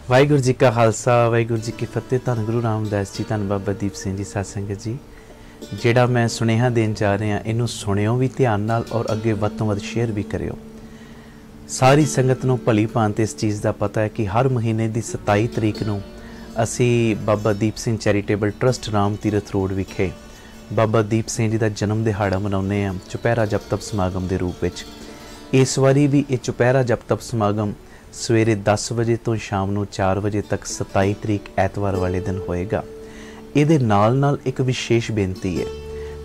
वाहिगुरू जी का खालसा वाहिगुरू जी की फतेह। धन गुरु रामदास जी, धन बाबा दीप सिंह जी साध संगत जी। ਜਿਹੜਾ मैं सुनेहा देन जा रहा इनू सुनियो भी ध्यान नाल और अगे वध तो वध शेयर भी करियो। सारी संगत नूं भली भांति इस चीज़ का पता है कि हर महीने की 27 तरीक नूं असी Baba Deep Singh charitable trust Ram Tirath road विखे बाबा दीप सिंह जी का जन्म दिहाड़ा मनाउने आ चुपहरा जप तप समागम के रूप में। इस वारी भी ये चुपहरा जप तप समागम सवेरे 10 बजे तो शाम नूं 4 बजे तक 27 तरीक ऐतवार वाले दिन होएगा। ਇਹਦੇ ਨਾਲ एक विशेष बेनती है।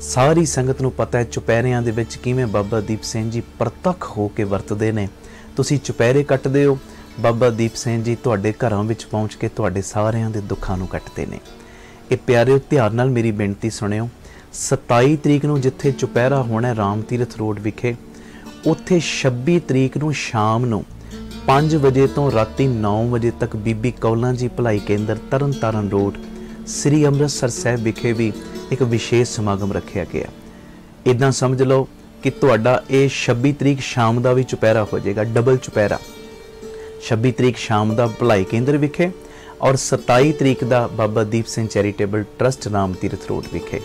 सारी संगत नूं पता है चुपहरियां दे विच किवें बाबा दीप सिंह जी प्रतख हो के वरतदे ने। तुसीं चुपहरे कट्टदे हो, बाबा दीप सिंह जी तुहाडे घरां विच पहुँच के तुहाडे सारियां दे दुखां नूं कट्टदे ने। ये प्यारे ध्यान नाल मेरी बेनती सुनियो। 27 तरीक नूं जिथे चुपहरा होना राम तीरथ रोड विखे, उत्थे 26 तरीक नूं शाम नूं 5 बजे तो राती 9 बजे तक बीबी कौलां जी भलाई केंद्र तरन तारण रोड श्री अमृतसर साहब विखे भी एक विशेष समागम रखा गया। इदां समझ लो कि तुहाडा ये 26 तरीक शाम का भी चुपहरा हो जाएगा, डबल चुपहरा। 26 तरीक शाम का भलाई केंद्र विखे और 27 तरीक का Baba Deep Singh charitable trust Ram Tirath road विखे।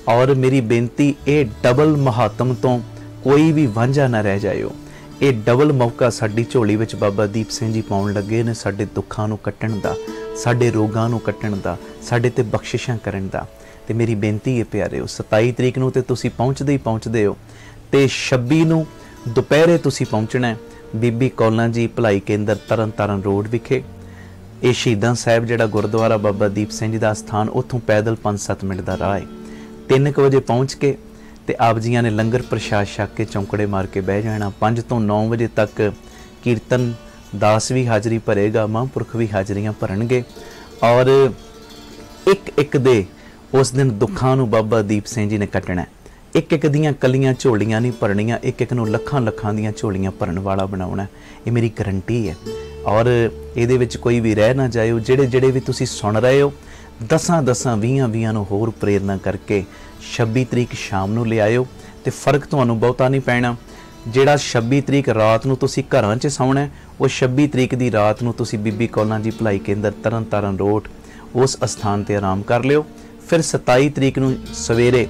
और मेरी बेनती ये डबल महात्म तो कोई भी वांझा ना रह जाए। ये डबल मौका साडी झोली विच बाबा दीप सिंह जी पाउण लगे ने, साडे दुखां नूं कट्टण दा, साडे रोगां नूं कट्टण दा, साडे ते बख्शिशां करन दा। ते मेरी बेनती है प्यारे, 27 तरीक नूं ते तुसीं पहुँचदे हो ते 26 नूं दुपहरे तुसीं पहुँचना है बीबी कौलां जी भलाई केंद्र तरन तारण रोड विखे। ये शहीदां साहिब जिहड़ा गुरुद्वारा बाबा दीप सिंह जी दा स्थान, उत्थों पैदल 5-7 मिनट का राह है। 3 बजे पहुँच के ते आप जियां ने लंगर प्रशाद छक के चौंकड़े मार के बह जाना। 5 तो 9 बजे तक कीर्तन दास भी हाज़री भरेगा, महापुरख भी हाज़रियाँ भरनगे और एक दे उस दिन दुखां नूं बाबा दीप सिंह जी ने कटना है। एक दियां कलियां झोलियां नहीं भरनियां, एक नूं लखां दियां झोलियां भरन वाला बनाउणा। ये मेरी गारंटी है और इहदे विच कोई भी रह ना जाए। ਜਿਹੜੇ भी तुसीं सुन रहे हो 10 20 नूं होर प्रेरणा करके 26 तरीक शाम नूं ले आयो तो फर्क तुहानूं बहुता नहीं पैना। ਜਿਹੜਾ 26 तरीक रात नूं तुसीं घरां 'च सौਣਾ है, वो 26 तरीक की रात नूं तुसीं बीबी कौलां जी भलाई केंद्र तरन तारण रोड उस अस्थान ते आराम कर लियो। फिर 27 तरीक नूं सवेरे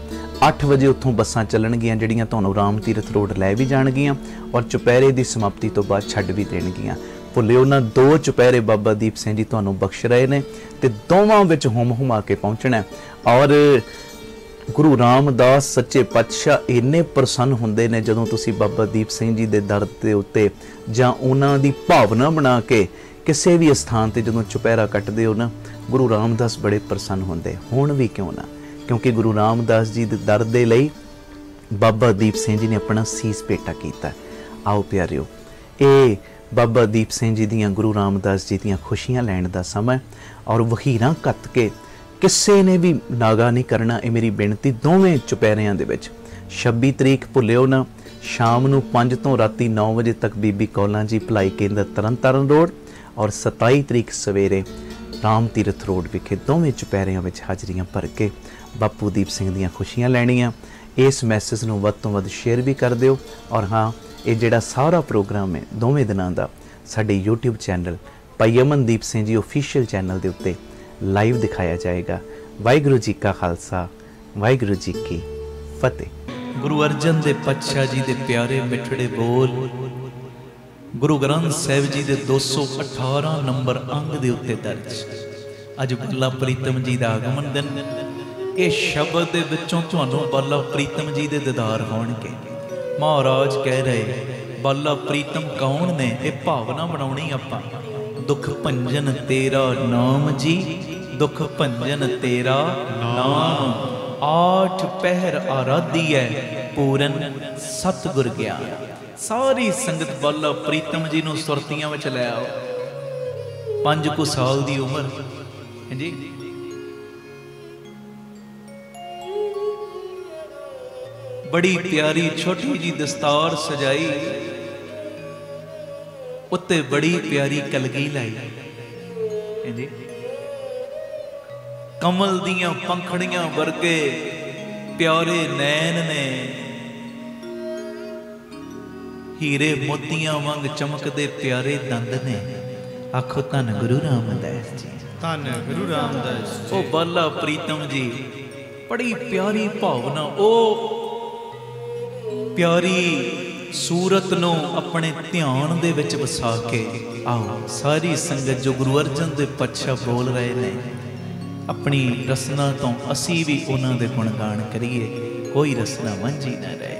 8 बजे उत्थों बसां चलणगीਆਂ ਜਿਹੜੀਆਂ ਤੁਹਾਨੂੰ राम तीरथ रोड लै भी जाणगीਆਂ और चुपहरे की समाप्ति तो बाद छड्ड भी देणगीਆਂ। भुल्लिओ ना 2 चुपहरे बाबा दीप सिंह जी ਤੁਹਾਨੂੰ बख्श रहे ने ते दोवां विच हुम हुमा के पहुँचना। और गुरु रामदास सच्चे पातशाह इन्ने प्रसन्न हुंदे ने जदों तुसीं बाबा दीप सिंह जी दे दर दे उत्ते जां उन्हां दी भावना बना के किसी भी स्थान ते जदों चुपहरा कटदे हो ना, गुरु रामदास बड़े प्रसन्न हुंदे। हुण भी क्यों ना, क्योंकि गुरु रामदास जी दे दर दे लई बाबा दीप सिंह जी ने अपना सीस पेटा कीता। आओ प्यारिओ, ये बाबा दीप सिंह जी दियां गुरु रामदास जी दियां खुशियां लैण दा समय और वहीरां कत के किसी ने भी नागा नहीं करना। ये मेरी बेनती दोवें चुपहरियां दे विच 26 तरीक भुल्लिओ ना शाम नूं 5 तो राती 9 बजे तक बीबी कौलां जी भलाई केंद्र तरन तारण रोड और 27 तरीक सवेरे राम तीरथ रोड विखे दोवें चुपहरियां विच हाज़रियां भर के बापू दीप सिंह दियां खुशियां लैणियां। इस मैसेज नूं वध तो वध शेयर भी कर दिओ। और हाँ, ये जिहड़ा सारा प्रोग्राम है दोवें दिनां दा साडे यूट्यूब चैनल भाई अमनदीप सिंह जी ऑफिशियल चैनल के उत्ते लाइव दिखाया जाएगा। वाहिगुरू जी का खालसा वाहिगुरू जी की फतेह। गुरु अर्जन दे पातशाह जी दे प्यारे मिठड़े बोल गुरु ग्रंथ साहिब जी दे 218 नंबर अंग दे उत्ते दर्ज। अज बाला प्रीतम जी दा आगमन दिन। ये शब्द दे विचों तुहानूं बाला प्रीतम जी दे दीदार होणगे। महाराज कह रहे बाला प्रीतम कौन ने, ये भावना बनाउणी आपां। दुख भंजन तेरा नाम जी, दुख भंजन तेरा नाम। 8 पहर आराधी है पूरन सतगुर ज्ञान। सारी संगत बाला प्रीतम जी नूं सुरतियां विच लै आओ। 5 कुछ साल दी उम्र है जी। बड़ी प्यारी छोटी जी दस्तार सजाई, उत्ते बड़ी प्यारी कलगी लाई जी। कमल दियां पंखड़ियां वर्गे प्यारे नैन ने, हीरे मोतियां वांग चमकदे प्यारे दंद ने। आखो धन गुरु रामदास जी। धन गुरु रामदास ओ बाला प्रीतम जी, बड़ी प्यारी भावना, ओ प्यारी सूरत नूं अपने ध्यान दे विच वसा के आओ सारी संगत जो गुरु अर्जन देव पातशाह बोल रहे ने, अपनी रसना तो असी भी उन्हां दे गुणगान करिए, कोई रसना वांझी ना रहे।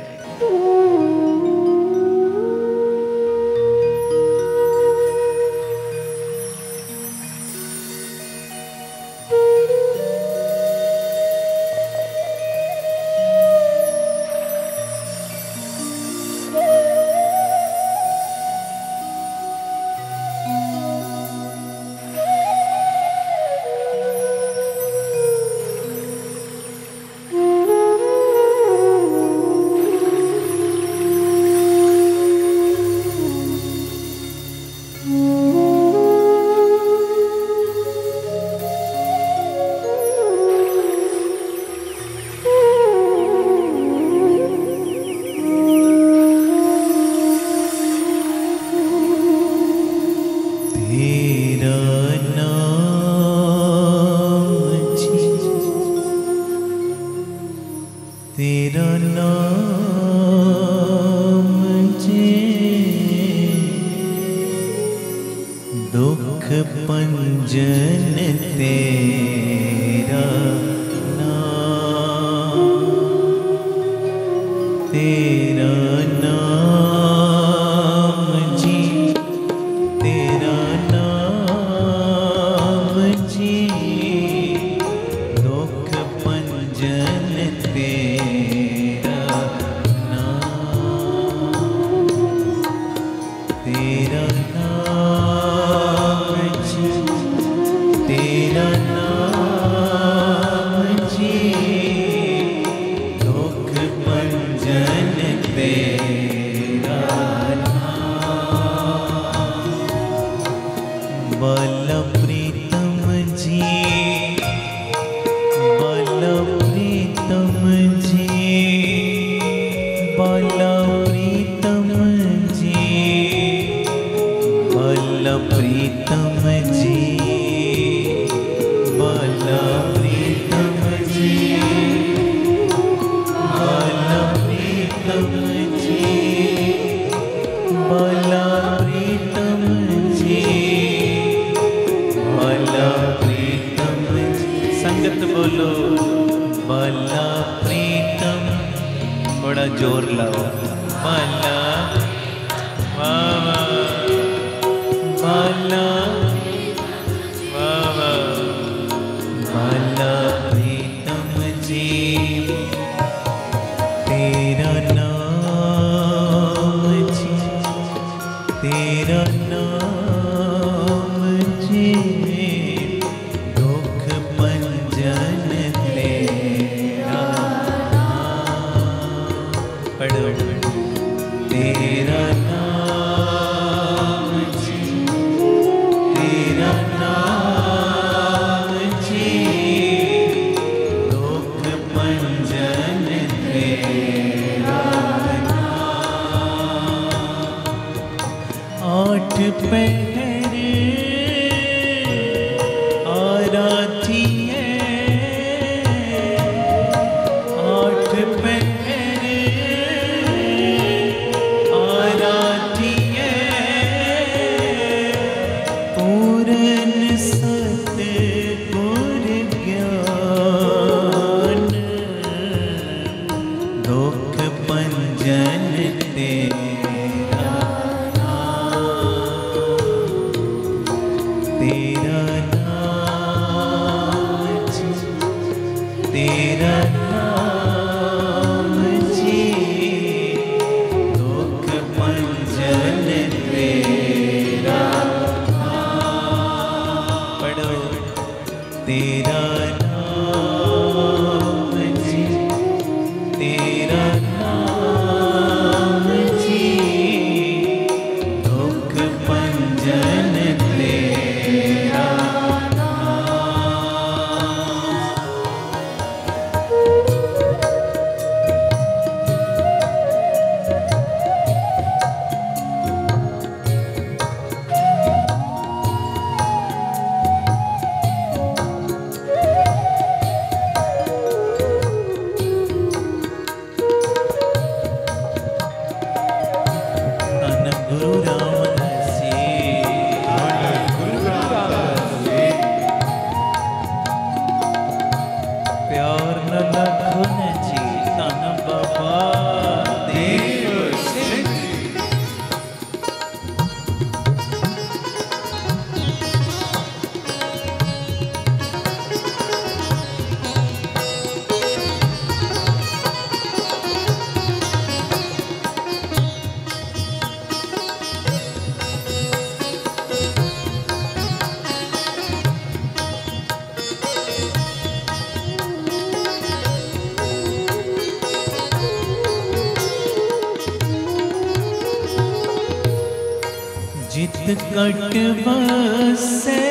कट बसे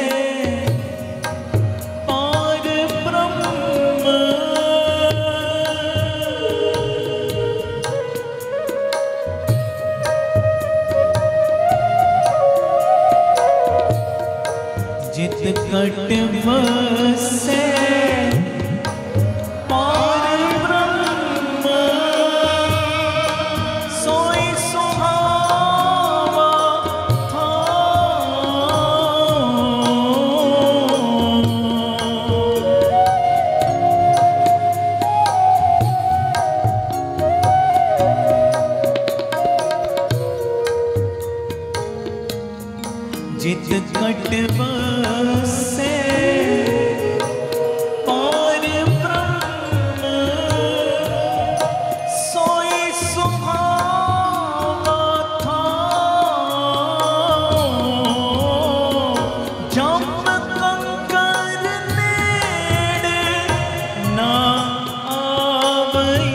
पार ब्रह्म, जित कट बसे पार ब्रह्म, सोई सुहावा था। जित कट बसे पार ब्रह्म, सोई सुहावा था। जब कंकर नेड़े ना आवई,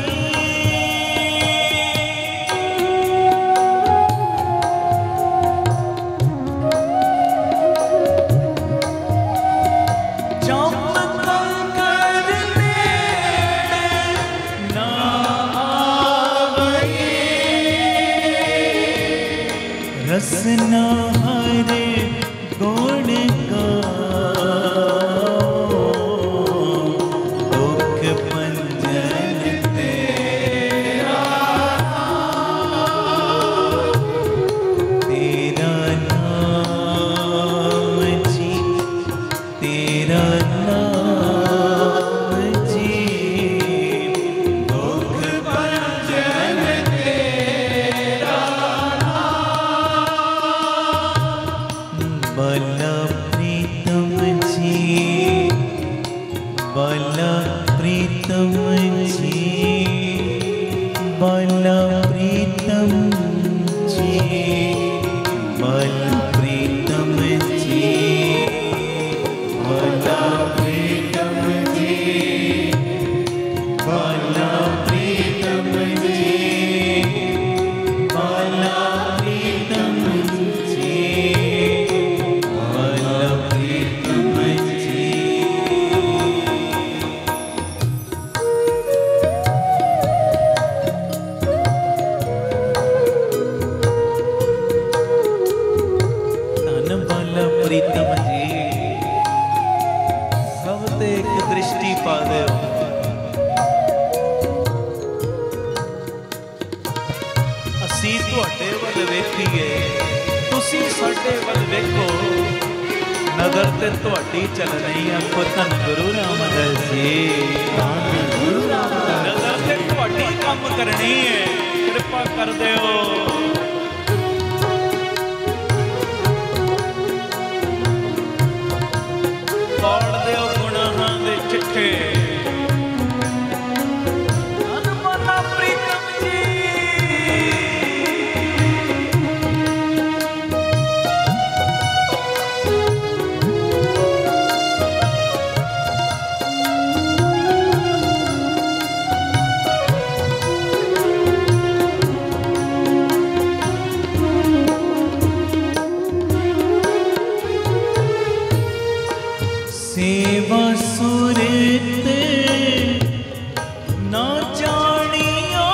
रसना हरे गुण गाओ, दुख भंजन तेरा नाम जी, तेरा नाम जी, दुख भंजन बाला प्रीतम जी, बाला प्रीतम जी, बाला प्रीतम जी, बाला प्रीतम जी, बाला प्रीतम जी, बाला प्रीतम जी, बाला प्रीतम जी, प्रीतम जी सब ते एक दृष्टि पा दे। असी तुहाडे वल वेखीए, तुसी साडे वल वेखो, नजर ते तुहाडी चल रही है धन गुरु रामदास जी। नजर ते तुहाडी काम करनी है, कृपा कर दिओ। पढ़ दिओ गुनाहां दे चिट्ठे, अनमना प्रीतम जी। सेवा सुरत ना जानिया,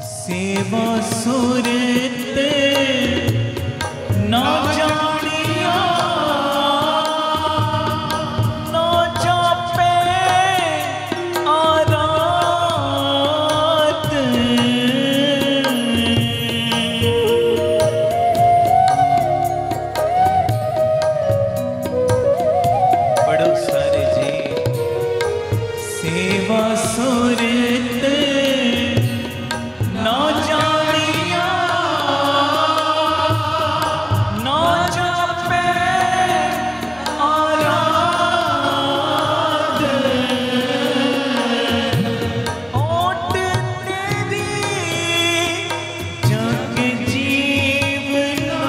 सेवा सुरत ना जानिया, ना जापे सेवा सुरत ना जानिया, ना जापे आराध, ओट तेरी जग जीवना।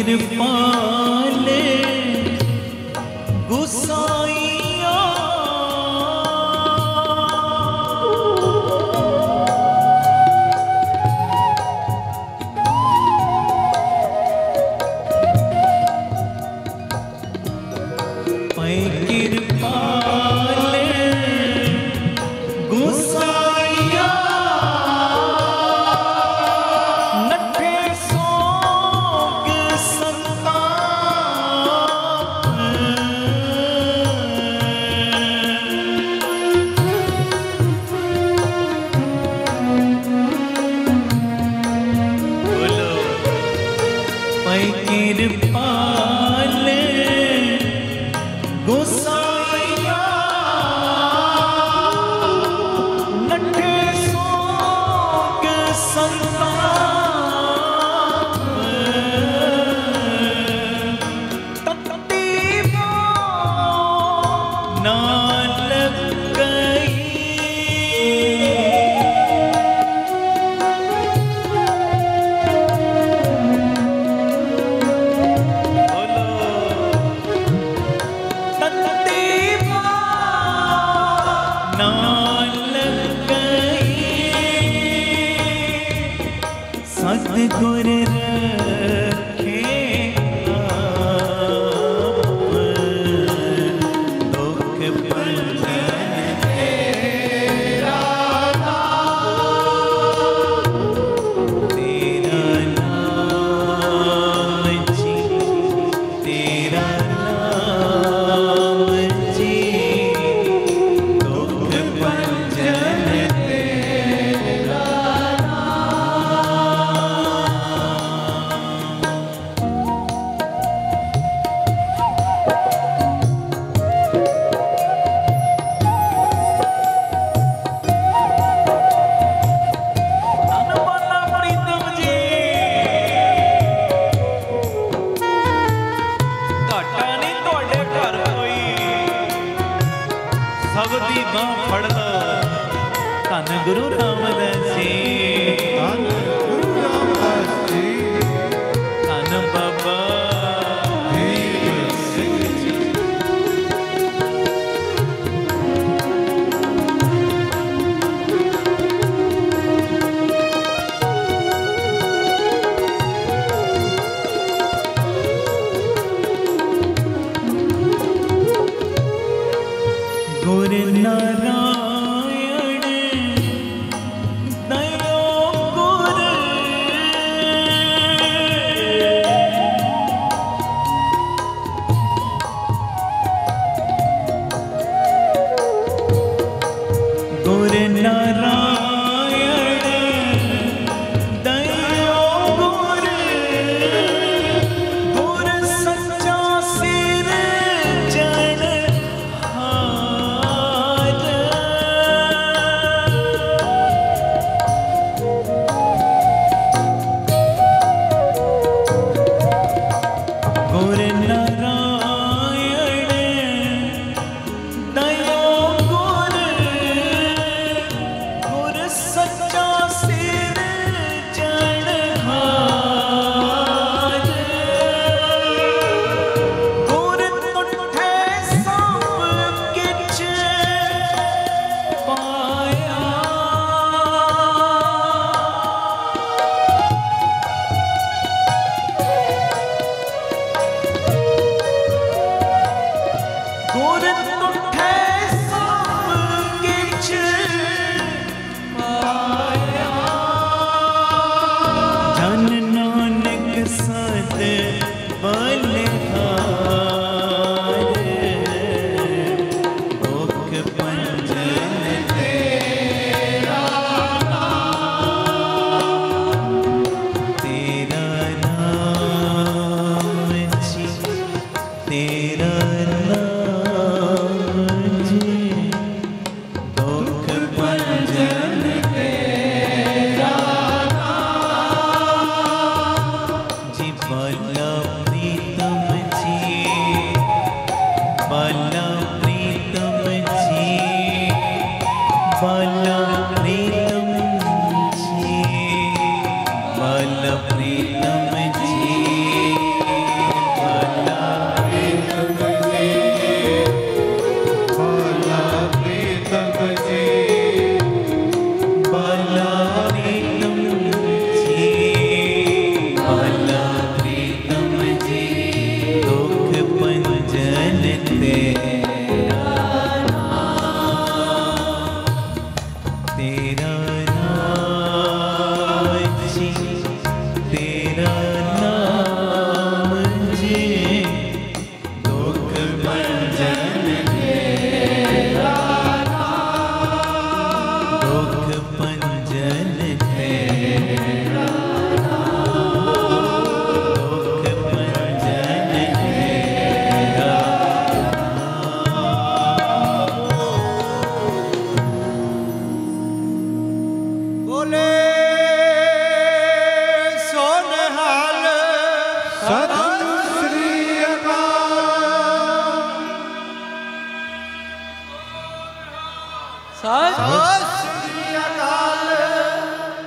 कृपाले गुसाइया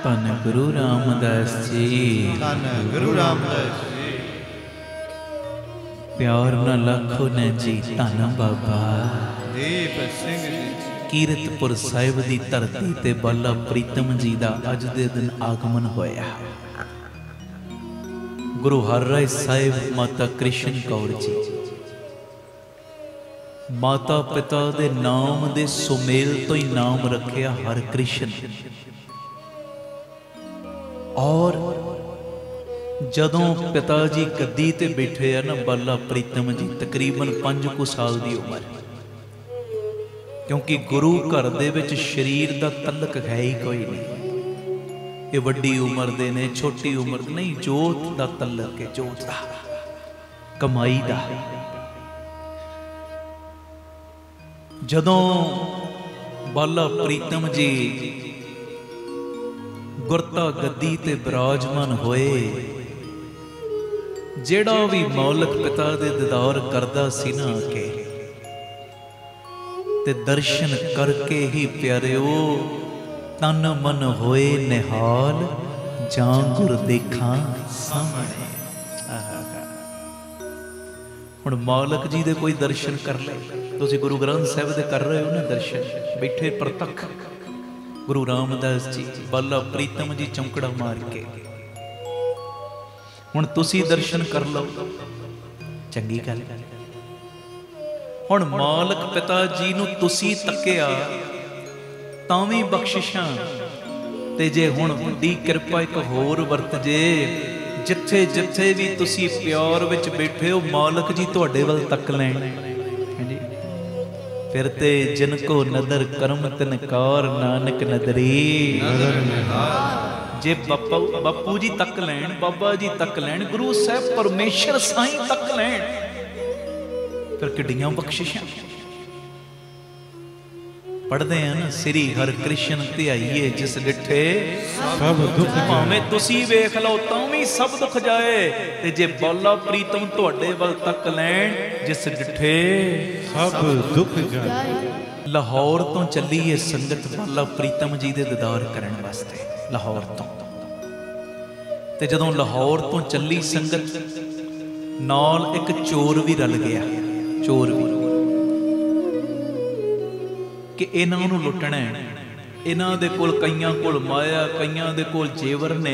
ਧੰਨ ਗੁਰੂ ਰਾਮਦਾਸ ਜੀ, ਧੰਨ ਗੁਰੂ ਰਾਮਦਾਸ ਜੀ। ਪਿਆਰ ਨਾ ਲੱਖੋ ਨੇ ਜੀ, ਧੰਨ ਬਾਬਾ ਦੀਪ ਸਿੰਘ ਜੀ। ਕੀਰਤਪੁਰ ਸਾਹਿਬ ਦੀ ਧਰਤੀ ਤੇ ਬਾਲਾ ਪ੍ਰੀਤਮ ਜੀ ਦਾ ਅੱਜ ਦੇ ਦਿਨ ਆਗਮਨ ਹੋਇਆ। ਗੁਰੂ ਹਰਿਰਾਏ ਸਾਹਿਬ, ਮਾਤਾ ਕ੍ਰਿਸ਼ਨ ਕੌਰ ਜੀ, ਮਾਤਾ ਪਿਤਾ ਦੇ ਨਾਮ ਦੇ ਸੁਮੇਲ ਤੋਂ ਹੀ ਨਾਮ ਰੱਖਿਆ ਹਰਿ ਕ੍ਰਿਸ਼ਨ। ਔਰ ਜਦੋਂ ਪਿਤਾ ਜੀ ਗੱਦੀ ਤੇ ਬੈਠੇ ਆ ਨਾ, ਬਾਲਾ ਪ੍ਰੀਤਮ ਜੀ ਤਕਰੀਬਨ 5 ਕੁ ਸਾਲ ਦੀ ਉਮਰ, ਕਿਉਂਕਿ ਗੁਰੂ ਘਰ ਦੇ ਵਿੱਚ ਸਰੀਰ ਦਾ ਤਲਕ ਹੈ ਹੀ ਕੋਈ ਨਹੀਂ। ਇਹ ਵੱਡੀ ਉਮਰ ਦੇ ਨੇ, ਛੋਟੀ ਉਮਰ ਦੇ ਨਹੀਂ, ਜੋਤ ਦਾ ਤਲਕ ਹੈ, ਜੋਤ ਦਾ, ਕਮਾਈ ਦਾ। ਜਦੋਂ ਬਾਲਾ ਪ੍ਰੀਤਮ ਜੀ ਗੁਰਤਾ ਗੱਦੀ ਤੇ ਬਿਰਾਜਮਾਨ ਹੋਏ, ਜਿਹੜਾ ਵੀ ਮੌਲਕ ਪਿਤਾ ਦੇ ਦੀਦਾਰ ਕਰਦਾ ਸੀ ਨਾ ਕੇ, ਤੇ ਦਰਸ਼ਨ ਕਰਕੇ ਹੀ ਪਿਆਰਿਓ ਤਨ ਮਨ ਹੋਏ ਨਿਹਾਲ, ਜਾਂ ਗੁਰ ਦੇਖਾਂ ਸਾਹਮਣੇ। ਹੁਣ ਮੌਲਕ ਜੀ ਦੇ ਕੋਈ ਦਰਸ਼ਨ ਕਰ ਲੈ, ਤੁਸੀਂ ਗੁਰੂ ਗ੍ਰੰਥ ਸਾਹਿਬ ਦੇ ਕਰ ਰਹੇ ਹੋ ਨਾ ਦਰਸ਼ਨ, ਬੈਠੇ ਪ੍ਰਤੱਖ ਗੁਰੂ ਰਾਮਦਾਸ ਜੀ, ਬਾਲਾ ਪ੍ਰੀਤਮ ਜੀ ਚੌਂਕੜਾ ਮਾਰ ਕੇ। ਹੁਣ ਤੁਸੀਂ ਦਰਸ਼ਨ ਕਰ ਲਓ, ਚੰਗੀ ਗੱਲ। ਹੁਣ ਮਾਲਕ ਪਿਤਾ ਜੀ ਨੂੰ ਤੁਸੀਂ ਤੱਕਿਆ ਤਾਂ ਵੀ ਬਖਸ਼ਿਸ਼ਾਂ, ਤੇ ਜੇ ਹੁਣ ਵੱਡੀ ਕਿਰਪਾ ਇੱਕ ਹੋਰ ਵਰਤ ਜੇ, ਜਿੱਥੇ ਜਿੱਥੇ ਵੀ ਤੁਸੀਂ ਪਿਆਰ ਵਿੱਚ ਬੈਠੇ ਹੋ, ਮਾਲਕ ਜੀ ਤੁਹਾਡੇ ਵੱਲ ਤੱਕ ਲੈਣ। ਫਿਰ ਤੇ ਜਿਨ ਕੋ ਨਦਰ ਕਰਮ ਤਿਨਕਾਰ, ਨਾਨਕ ਨਦਰੀ ਜੇ ਬਾਪੂ ਜੀ ਤੱਕ ਲੈਣ, ਬਾਬਾ ਜੀ ਤੱਕ ਲੈਣ, ਗੁਰੂ ਸਾਹਿਬ ਪਰਮੇਸ਼ਰ ਸਾਈਂ ਤੱਕ ਲੈਣ, ਫਿਰ ਕਿੱਡੀਆਂ ਬਖਸ਼ਿਸ਼ਾਂ। ਪੜ੍ਹਦੇ ਆ ਨਾ, ਸ੍ਰੀ ਹਰਿ ਕ੍ਰਿਸ਼ਨ ਧਿਆਈਏ ਜਿਸ ਡਿਠੇ ਸਭ ਦੁੱਖ, ਭਾਵੇਂ ਤੁਸੀਂ ਵੇਖ ਲਓ ਤਾਂ ਵੀ ਸਭ ਦੁੱਖ ਜਾਏ। ਤੇ ਜੇ ਬਾਲਾ ਪ੍ਰੀਤਮ ਤੁਹਾਡੇ ਵੱਲ ਤੱਕ ਲੈਣ, ਜਿਸ ਡਿਠੇ ਸਭ ਦੁੱਖ ਜਾਏ। ਲਾਹੌਰ ਤੋਂ ਚੱਲੀ ਇਹ ਸੰਗਤ ਬਾਲਾ ਪ੍ਰੀਤਮ ਜੀ ਦੇ ਦੀਦਾਰ ਕਰਨ ਵਾਸਤੇ, ਲਾਹੌਰ ਤੋਂ। ਤੇ ਜਦੋਂ ਲਾਹੌਰ ਤੋਂ ਚੱਲੀ ਸੰਗਤ, ਨਾਲ ਇੱਕ ਚੋਰ ਵੀ ਰਲ ਗਿਆ, ਚੋਰ ਵੀ, ਕਿ ਇਹਨਾਂ ਨੂੰ ਲੁੱਟਣਾ ਹੈ। ਇਹਨਾਂ ਦੇ ਕੋਲ ਕਈਆਂ ਕੋਲ ਮਾਇਆ, ਕਈਆਂ ਦੇ ਕੋਲ ਜੇਵਰ ਨੇ,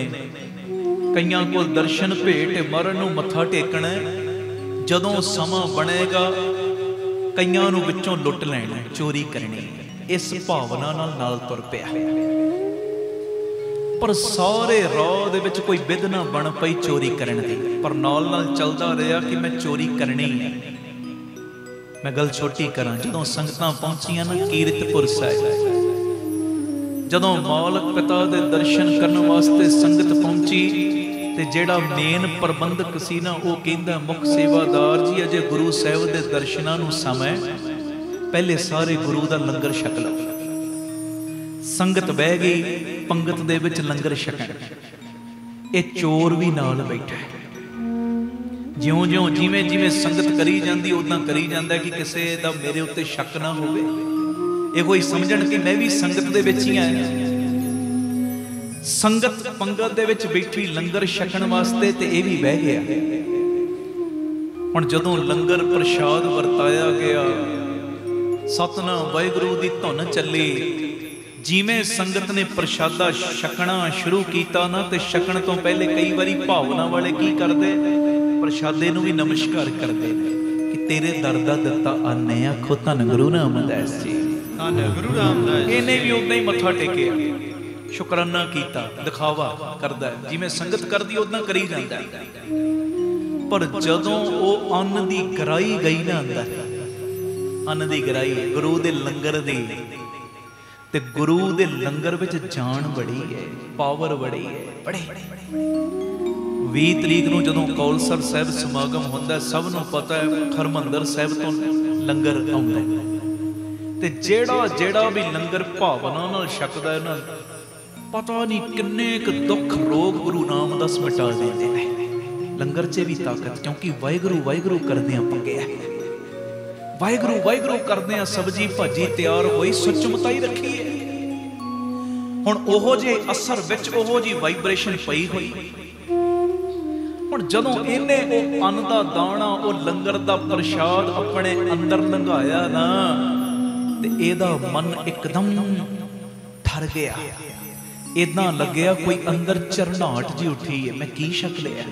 ਕਈਆਂ ਕੋਲ ਦਰਸ਼ਨ ਭੇਟ ਮਰਨ ਨੂੰ ਮੱਥਾ ਟੇਕਣਾ। ਜਦੋਂ ਸਮਾਂ ਬਣੇਗਾ ਕਈਆਂ ਨੂੰ ਵਿੱਚੋਂ ਲੁੱਟ ਲੈਣਾ, ਚੋਰੀ ਕਰਨੀ। ਇਸ ਭਾਵਨਾ ਨਾਲ ਤੁਰ ਪਿਆ। ਪਰ ਸਾਰੇ ਰਾਹ ਦੇ ਵਿੱਚ ਕੋਈ ਵਿਧ ਨਾ ਬਣ ਪਈ ਚੋਰੀ ਕਰਨ ਦੀ, ਪਰ ਨਾਲ ਚੱਲਦਾ ਰਿਹਾ ਕਿ ਮੈਂ ਚੋਰੀ ਕਰਨੀ ਹੈ। ਮੈਂ ਗੱਲ ਛੋਟੀ ਕਰਾਂ, ਜਦੋਂ ਸੰਗਤਾਂ ਪਹੁੰਚੀਆਂ ਨਾ ਕੀਰਤਪੁਰ ਸਾਹਿਬ, ਜਦੋਂ ਮਾਲਕ ਪਿਤਾ ਦੇ ਦਰਸ਼ਨ ਕਰਨ ਵਾਸਤੇ ਸੰਗਤ ਪਹੁੰਚੀ, ਤੇ ਜਿਹੜਾ ਮੇਨ ਪ੍ਰਬੰਧਕ ਸੀ ਨਾ, ਉਹ ਕਹਿੰਦਾ ਮੁੱਖ ਸੇਵਾਦਾਰ ਜੀ, ਅਜੇ ਗੁਰੂ ਸਾਹਿਬ ਦੇ ਦਰਸ਼ਨਾਂ ਨੂੰ ਸਮਾਂ, ਪਹਿਲੇ ਸਾਰੇ ਗੁਰੂ ਦਾ ਲੰਗਰ ਛਕ ਲਓ। ਸੰਗਤ ਬਹਿ ਗਈ ਪੰਗਤ ਦੇ ਵਿੱਚ ਲੰਗਰ ਛਕਣ। ਇਹ ਚੋਰ ਵੀ ਨਾਲ ਬੈਠਾ, ਜਿਉਂ-ਜਿਉਂ ਜਿਵੇਂ ਸੰਗਤ ਕਰੀ ਜਾਂਦੀ ਉਦਾਂ ਕਰੀ ਜਾਂਦਾ ਕਿ ਕਿਸੇ ਦਾ ਮੇਰੇ ਉੱਤੇ ਸ਼ੱਕ ਨਾ ਹੋਵੇ, ਇਹੋ ਹੀ ਸਮਝਣ ਕਿ ਮੈਂ ਵੀ ਸੰਗਤ ਦੇ ਵਿੱਚ ਹੀ ਆਇਆ। ਸੰਗਤ ਪੰਗਤ ਦੇ ਵਿੱਚ ਬੈਠੀ ਲੰਗਰ ਛਕਣ ਵਾਸਤੇ, ਤੇ ਇਹ ਵੀ ਬਹਿ ਗਿਆ। ਹੁਣ ਜਦੋਂ ਲੰਗਰ ਪ੍ਰਸ਼ਾਦ ਵਰਤਾਇਆ ਗਿਆ, ਸਤਿਨਾਮ ਵਾਹਿਗੁਰੂ ਦੀ ਧੁਨ ਚੱਲੀ, ਜਿਵੇਂ ਸੰਗਤ ਨੇ ਪ੍ਰਸ਼ਾਦਾ ਛਕਣਾ ਸ਼ੁਰੂ ਕੀਤਾ ਨਾ, ਤੇ ਛਕਣ ਤੋਂ ਪਹਿਲੇ ਕਈ ਵਾਰੀ ਭਾਵਨਾ ਵਾਲੇ ਕੀ ਕਰਦੇ, ਪ੍ਰਸ਼ਾਦੇ ਨੂੰ ਵੀ ਨਮਸਕਾਰ ਕਰਦੇ ਨੇ ਕਿ तेरे दर दा दिता आने आखो धन गुरु रामदास जी। धन गुरु रामदास जी। इन्हें भी उदा ही मत्था टेकिया, शुकराना कीता, दिखावा करदा जिवें संगत करदी उदां करी जांदा। पर जदों वो अन्न दी गराई गई ना अंदर, अन्न दी गराई गुरु दे लंगर दी, ते गुरु दे लंगर विच जान बड़ी है, पावर बड़ी है। बड़े 20 तरीक नूं जदों कौलसर साहिब समागम हुंदा, सब नूं पता है हरमंदर साहिब तो लंगर आउंदा, ते जेड़ा भी लंगर भावना नाल छकदा है ना, पता नहीं किन्ने क दुख रोग गुरु रामदास मिटा देंदे ने। लंगर च भी ताकत, क्योंकि वाहिगुरू वाहिगुरू करदे पक्के वाहिगुरू वाहिगुरू करदे सब्जी भाजी तैयार होई, सचमुताई रखी है। हुण ओहो जे असर विच ओहो जी वाइब्रेशन पई होई। हुण जदों इहने वो अन्न दा दाना, वो लंगर दा प्रशाद अपने अंदर लंघाया ना, ते इहदा मन एकदम ठर गया। इदां लग्या कोई अंदर झरनाहट जी उठी है, मैं की छक लिया।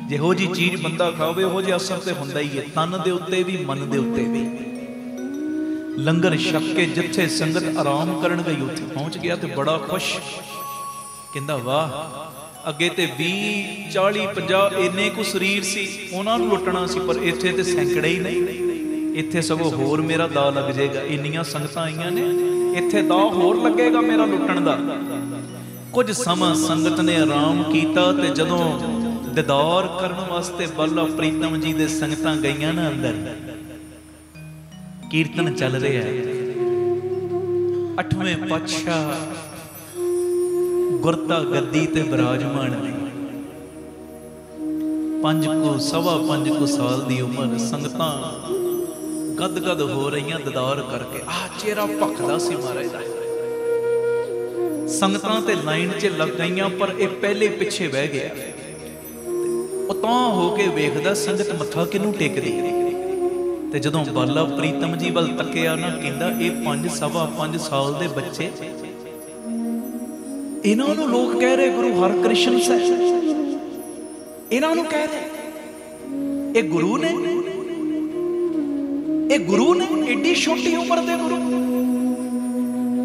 जिहो जी चीज बंदा खावे उहो जिहा असर ते हुंदा ही है, तन दे उत्ते भी मन दे उत्ते भी। लंगर छक के जिथे संगत आराम करन गई उत्थे पहुंच गया ते बड़ा खुश, कहंदा वाह, अगे ते 20 40 50 इन्ने को शरीर सी, उन्हां नूं लुटना सी, पर इत्थे ते सैकड़े ही नहीं। इत्थे सगों होर मेरा दा लग जाएगा, इन्नियां संगतां आईयां ने, इत्थे दा होर लगेगा मेरा लुटण दा। कुछ समा संगत ने आराम कीता, ते जदों दीदार करन वास्ते बाला प्रीतम जी दे संगतां गईयां ना अंदर, कीर्तन चल रहा है। 8वें पातशाह गुरता गद्दी ते विराजमान ने। 5 को 5.25 साल दी उम्र, संगतां गद-गद हो रही दीदार करके। चेहरा भखदा सी महाराज दा। संगतां ते लाइन च लग गईयां, पर यह पहले पिछे बह गया। तां हो के वेखदा संगत मत्था किनूं टेकदी। ते जदों बाला प्रीतम जी वल तकिया ना, कहंदा ये 5 5.25 साल दे बच्चे, इन्हां नूं लोग कह रहे गुरु हरकृष्ण साहिब, इन्हां नूं कह रहे ये गुरु ने, ये गुरु ने, एडी छोटी उम्र दे गुरु।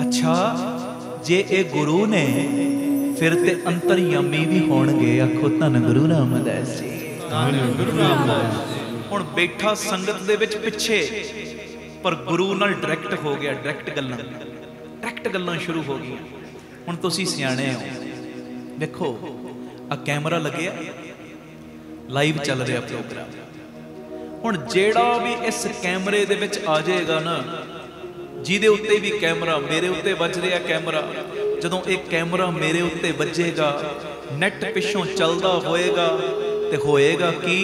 अच्छा जे ये गुरु ने, फिर ते अंतरयामी भी होणगे। आखो धन गुरु रामदास जी। धन गुरु रामदास जी। हुण बैठा संगत दे विच पिछे, पर गुरु नाल डायरैक्ट हो गया। डायरैक्ट गल्लां शुरू हो गई। हुण तुसीं सियाणे हो, देखो आ कैमरा लग्या, लाइव चल रहा प्रोग्राम। हुण जेड़ा भी इस कैमरे दे विच आ जाएगा ना, जिहदे उत्ते भी कैमरा, मेरे उत्ते वज रहा कैमरा, जदों एक कैमरा मेरे उत्ते वजेगा, नैट पिछों चलदा होएगा, ते होएगा कि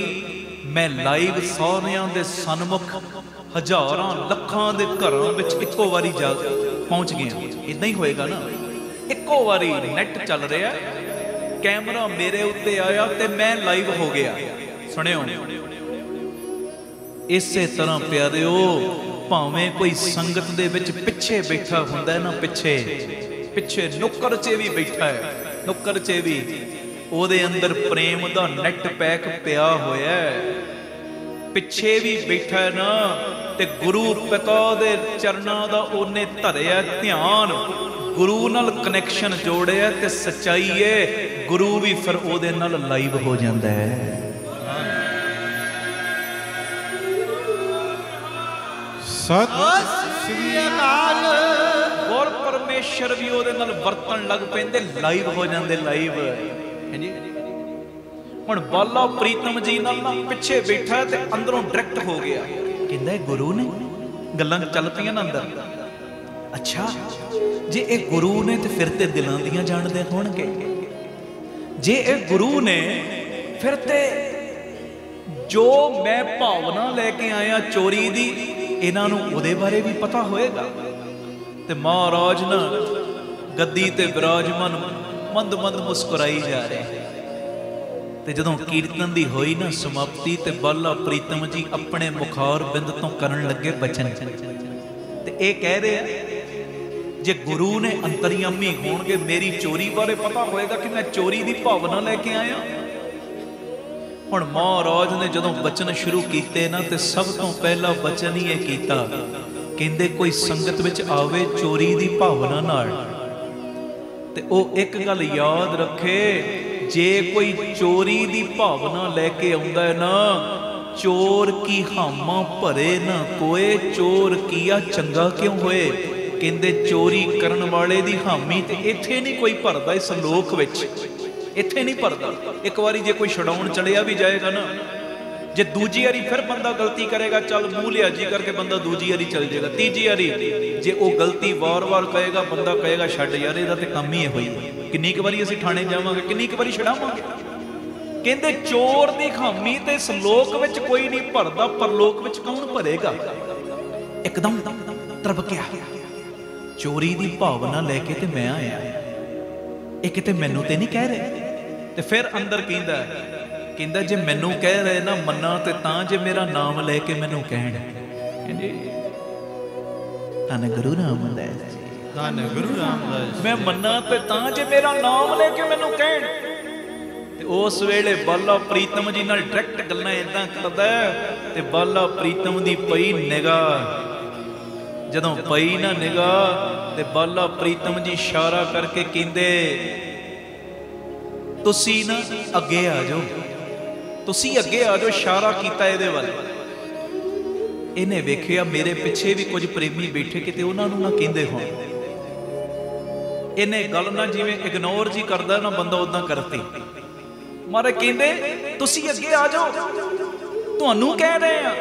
मैं लाइव सारियां दे सन्मुख हजारां लखां दे घरां विच इक्को वारी जा पहुंच गया। इदां ही होएगा ना, इक्को वारी नैट चल रहा, कैमरा मेरे उत्ते आया ते मैं लाइव हो गया। सुनियो, इसे तरह प्यारिओ, भावें कोई संगत दे विच पिछे बैठा हुंदा ना, पिछे नुक्कर च भी बैठा है, नुक्कर च भी ओदे अंदर प्रेम दा नैट पैक पिया होया है, पिछे भी बैठा है ना, ते गुरु पिता दे चरनां दा ओने धरिया ध्यान, गुरु नाल कनैक्शन जोड़िया, ते सच्चाई है गुरु भी फिर ओदे नाल लाइव हो जाता है। सत श्री अकाल। और परमेश्वर भी ओदे नाल वरतन लग पैंदे, लाइव हो जाते लाइव। हुण बाला प्रीतम जी नाल ना पिछे बैठा ते अंदरों डायरैक्ट हो गया, कहंदा गुरु ने, गल्लां चल पईयां ना अंदर। अच्छा जे ये गुरु ने ते फिर ते दिलां दियां जाणदे होणगे, जे ये गुरु ने फिर ते जो मैं भावना लैके आया चोरी दी, इन्हां नूं उहदे बारे भी पता होएगा। ते महाराज ना गद्दी ते विराजमान मंद मंद मुस्कुराई जा रहे। ते जदों कीर्तन दी होई ना समाप्ति, ते बाला प्रीतम जी अपने मुखार बिंद तो करन लगे बचन, ते ये कह रहे जे गुरु ने अंतरयामी होणगे, मेरी चोरी बारे पता होएगा कि मैं चोरी दी भावना लैके आया। ਹੁਣ ਮਹਾਰਾਜ ਨੇ ਜਦੋਂ ਬਚਨ ਸ਼ੁਰੂ ਕੀਤੇ ਨਾ ਤੇ ਸਭ ਤੋਂ ਪਹਿਲਾ ਬਚਨ ਹੀ ਇਹ ਕੀਤਾ, ਕਹਿੰਦੇ ਕੋਈ ਸੰਗਤ ਵਿੱਚ ਆਵੇ ਚੋਰੀ ਦੀ ਭਾਵਨਾ ਨਾਲ ਤੇ ਉਹ ਇੱਕ ਗੱਲ ਯਾਦ ਰੱਖੇ, ਜੇ ਕੋਈ ਚੋਰੀ ਦੀ ਭਾਵਨਾ ਲੈ ਕੇ ਆਉਂਦਾ ਹੈ ਨਾ, ਚੋਰ ਕੀ ਹਾਮਾ ਭਰੇ ਨਾ ਕੋਏ, ਚੋਰ ਕੀਆ ਚੰਗਾ ਕਿਉਂ ਹੋਏ। ਕਹਿੰਦੇ ਚੋਰੀ ਕਰਨ ਵਾਲੇ ਦੀ ਹਾਮੀ ਤੇ ਇੱਥੇ ਨਹੀਂ ਕੋਈ ਭਰਦਾ, ਇਸ ਲੋਕ ਵਿੱਚ ਇੱਥੇ ਨਹੀਂ ਭਰਦਾ। ਇੱਕ ਵਾਰੀ ਜੇ ਕੋਈ ਛਡਾਉਣ ਚਲਿਆ ਵੀ ਜਾਏਗਾ ਨਾ, ਜੇ ਦੂਜੀ ਵਾਰੀ ਫਿਰ ਬੰਦਾ ਗਲਤੀ ਕਰੇਗਾ, ਚੱਲ ਮੂੰਹ ਲਿਆਜੀ ਕਰਕੇ ਬੰਦਾ ਦੂਜੀ ਵਾਰੀ ਚੱਲ ਜਾਏਗਾ, ਤੀਜੀ ਵਾਰੀ ਜੇ ਉਹ ਗਲਤੀ ਵਾਰ-ਵਾਰ ਕਹੇਗਾ, ਬੰਦਾ ਕਹੇਗਾ ਛੱਡ ਯਾਰ ਇਹਦਾ ਤੇ ਕੰਮ ਹੀ ਇਹੋ ਹੀ। ਕਿੰਨੀ ਕੁ ਵਾਰੀ ਅਸੀਂ ਥਾਣੇ ਜਾਵਾਂਗੇ, ਕਿੰਨੀ ਕੁ ਵਾਰੀ ਛਡਾਵਾਂਗੇ। ਕਹਿੰਦੇ ਚੋਰ ਦੀ ਖਾਮੀ ਤੇ ਇਸ ਲੋਕ ਵਿੱਚ ਕੋਈ ਨਹੀਂ ਭਰਦਾ, ਪਰਲੋਕ ਵਿੱਚ ਕੌਣ ਭਰੇਗਾ। ਇੱਕਦਮ ਤਰਬਕਿਆ, ਚੋਰੀ ਦੀ ਭਾਵਨਾ ਲੈ ਕੇ ਤੇ ਮੈਂ ਆਇਆ, ਇਹ ਕਿਤੇ ਮੈਨੂੰ ਤੇ ਨਹੀਂ ਕਹਿ ਰਹੇ। ਤੇ ਫਿਰ ਅੰਦਰ ਕਹਿੰਦਾ ਜੇ ਮੈਨੂੰ ਕਹਿ ਰਹੇ ਨਾ ਮੰਨਾ ਤੇ ਤਾਂ ਜੇ ਮੇਰਾ ਨਾਮ ਲੈ ਕੇ ਮੈਨੂੰ ਕਹਿਣ। ਧੰਨ ਗੁਰੂ ਰਾਮਦਾਸ ਜੀ, ਧੰਨ ਗੁਰੂ ਰਾਮਦਾਸ। ਮੈਂ ਮੰਨਾ ਤੇ ਤਾਂ ਜੇ ਮੇਰਾ ਨਾਮ ਲੈ ਕੇ ਮੈਨੂੰ ਕਹਿਣ। ਤੇ ਉਸ ਵੇਲੇ ਬਾਲਾ ਪ੍ਰੀਤਮ ਜੀ ਨਾਲ ਡਾਇਰੈਕਟ ਗੱਲਾਂ ਏਦਾਂ ਕਰਦਾ ਤੇ ਬਾਲਾ ਪ੍ਰੀਤਮ ਦੀ ਪਈ ਨਿਗਾਹ, ਜਦੋਂ ਪਈ ਨਾ ਨਿਗਾਹ ਤੇ ਬਾਲਾ ਪ੍ਰੀਤਮ ਜੀ ਇਸ਼ਾਰਾ ਕਰਕੇ ਕਹਿੰਦੇ ਤੁਸੀਂ ਨਾ ਅੱਗੇ ਆ ਜਾਓ, ਤੁਸੀਂ ਅੱਗੇ ਆ ਜਾਓ। ਇਸ਼ਾਰਾ ਕੀਤਾ ਇਹਦੇ ਵੱਲ। ਇਹਨੇ ਵੇਖਿਆ ਮੇਰੇ ਪਿੱਛੇ ਵੀ ਕੁਝ ਪ੍ਰੇਮੀ ਬੈਠੇ, ਕਿਤੇ ਉਹਨਾਂ ਨੂੰ ਨਾ ਕਹਿੰਦੇ ਹੋਣ। ਇਹਨੇ ਗੱਲ ਨਾ ਜਿਵੇਂ ਇਗਨੋਰ ਜੀ ਕਰਦਾ ਨਾ ਬੰਦਾ, ਉਦਾਂ ਕਰਤੀ। ਮਾਰੇ ਕਹਿੰਦੇ ਤੁਸੀਂ ਅੱਗੇ ਆ ਜਾਓ, ਤੁਹਾਨੂੰ ਕਹਿ ਰਹੇ ਆ।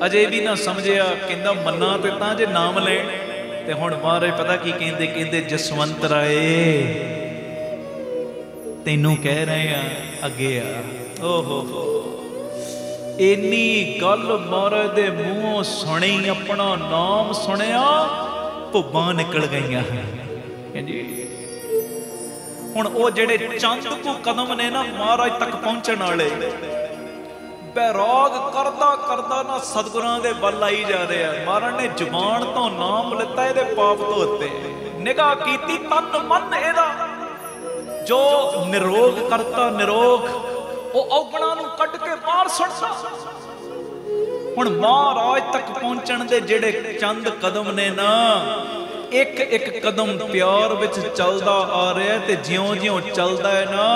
ਅਜੇ ਵੀ ਨਾ ਸਮਝਿਆ, ਕਹਿੰਦਾ ਮੰਨਾ ਤੇ ਤਾਂ ਜੇ ਨਾਮ ਲੈਣ। ਤੇ ਹੁਣ ਮਹਾਰਾਜ ਪਤਾ ਕੀ ਕਹਿੰਦੇ ਜਸਵੰਤ ਰਾਏ ਤੈਨੂੰ ਕਹਿ ਰਹੇ ਆ ਅੱਗੇ ਆ। ਓਹੋ ਇੰਨੀ ਗੱਲ ਮਹਾਰਾਜ ਦੇ ਮੂੰਹੋਂ ਸੁਣੀ, ਆਪਣਾ ਨਾਮ ਸੁਣਿਆ, ਭੁੱਬਾਂ ਨਿਕਲ ਗਈਆਂ। ਹਾਂਜੀ ਹੁਣ ਉਹ ਜਿਹੜੇ ਚੰਦ ਕੁ ਕਦਮ ਨੇ ਨਾ ਮਹਾਰਾਜ ਤੱਕ ਪਹੁੰਚਣ ਵਾਲੇ, ਬੈਰਾਗ ਕਰਦਾ ਕਰਦਾ ਨਾ ਸਤਿਗੁਰਾਂ ਦੇ ਵੱਲ ਆਈ ਜਾ ਰਿਹਾ। ਮਹਾਰਾਜ ਨੇ ਜ਼ੁਬਾਨ ਤੋਂ ਨਾਮ ਲਿੱਤਾ, ਇਹਦੇ ਪਾਪ ਧੋਤੇ, ਨਿਗਾਹ ਕੀਤੀ ਤਨ ਮਨ ਇਹਦਾ, ਜੋ ਨਿਰੋਗ ਕਰਤਾ ਨਿਰੋਗ, ਉਹ ਔਗਣਾ ਨੂੰ ਕੱਢ ਕੇ ਬਾਹਰ ਸੁੱਟਦਾ। ਹੁਣ ਮਹਾਰਾਜ ਤੱਕ ਪਹੁੰਚਣ ਦੇ ਜਿਹੜੇ ਚੰਦ ਕਦਮ ਨੇ ਨਾ, ਇੱਕ ਇੱਕ ਕਦਮ ਪਿਆਰ ਵਿੱਚ ਚੱਲਦਾ ਆ ਰਿਹਾ ਤੇ ਜਿਉਂ-ਜਿਉਂ ਚੱਲਦਾ ਹੈ ਨਾ,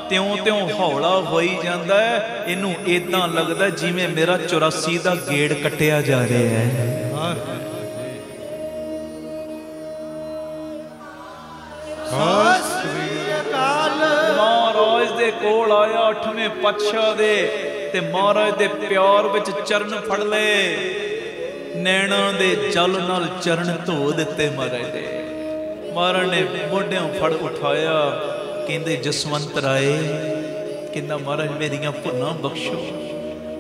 ਤਿਉਂ-ਤਿਉਂ ਹੌਲਾ ਹੋਈ ਜਾਂਦਾ ਹੈ। ਇਹਨੂੰ ਏਦਾਂ ਲੱਗਦਾ ਜਿਵੇਂ ਮੇਰਾ 84 ਦਾ ਗੇੜ ਕੱਟਿਆ ਜਾ ਰਿਹਾ ਹੈ। ਮਹਾਰਾਜ ਦੇ ਕੋਲ ਆਇਆ 8ਵੇਂ ਪਾਤਸ਼ਾਹ ਦੇ, ਤੇ ਮਹਾਰਾਜ ਦੇ ਪਿਆਰ ਵਿੱਚ ਚਰਨ ਫੜ ਲਏ, ਨੈਣਾ ਦੇ ਜਲ ਨਾਲ ਚਰਨ ਧੋ ਦਿੱਤੇ ਮਹਾਰਾਜ ਦੇ। ਮਹਾਰਾਜ ਨੇ ਮੋਢਿਆਂ ਫੜ ਉਠਾਇਆ, ਕਹਿੰਦੇ ਜਸਵੰਤ ਰਾਏ, ਕਹਿੰਦਾ ਮਹਾਰਾਜ ਮੇਰੀਆਂ ਭੁੱਲਾਂ ਬਖਸ਼ੋ।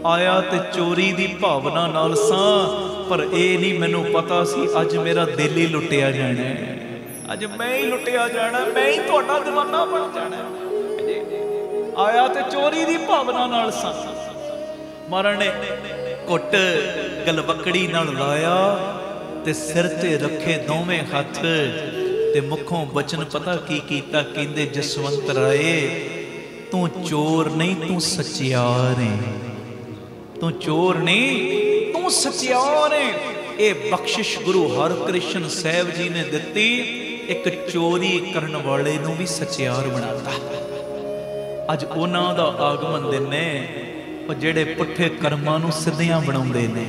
ਆਇਆ ਤੇ ਚੋਰੀ ਦੀ ਭਾਵਨਾ ਨਾਲ ਸਾਂ, ਪਰ ਇਹ ਨਹੀਂ ਮੈਨੂੰ ਪਤਾ ਸੀ ਅੱਜ ਮੇਰਾ ਦਿਲ ਹੀ ਲੁੱਟਿਆ ਜਾਣਾ, ਅੱਜ ਮੈਂ ਹੀ ਲੁੱਟਿਆ ਜਾਣਾ, ਮੈਂ ਹੀ ਤੁਹਾਡਾ ਦੀਵਾਨਾ ਬਣ ਜਾਣਾ। ਆਇਆ ਤੇ ਚੋਰੀ ਦੀ ਭਾਵਨਾ ਨਾਲ ਸਾਂ। ਮਹਾਰਾਜ ਨੇ ਘੁੱਟ ਗਲਵਕੜੀ ਨਾਲ ਲਾਇਆ ਤੇ ਸਿਰ ਤੇ ਰੱਖੇ ਦੋਵੇਂ ਹੱਥ, ਤੇ ਮੁਖੋਂ ਬਚਨ ਪਤਾ ਕੀ ਕੀਤਾ, ਕਹਿੰਦੇ ਜਸਵੰਤ ਰਾਏ ਤੂੰ ਚੋਰ ਨਹੀਂ, ਤੂੰ ਸੱਚਿਆਰ ਹੈ। ਤੂੰ ਚੋਰ ਨਹੀਂ, ਤੂੰ ਸੱਚਿਆਰ ਹੈ। ਇਹ ਬਖਸ਼ਿਸ਼ ਗੁਰੂ ਹਰਕ੍ਰਿਸ਼ਨ ਸਾਹਿਬ ਜੀ ਨੇ ਦਿੱਤੀ, ਇੱਕ ਚੋਰੀ ਕਰਨ ਵਾਲੇ ਨੂੰ ਵੀ ਸੱਚਿਆਰ ਬਣਾਤਾ। ਅੱਜ ਉਹਨਾਂ ਦਾ ਆਗਮਨ ਦਿਨ ਨੇ, ਉਹ ਜਿਹੜੇ ਪੁੱਠੇ ਕਰਮਾਂ ਨੂੰ ਸਿੱਧਿਆਂ ਬਣਾਉਂਦੇ ਨੇ।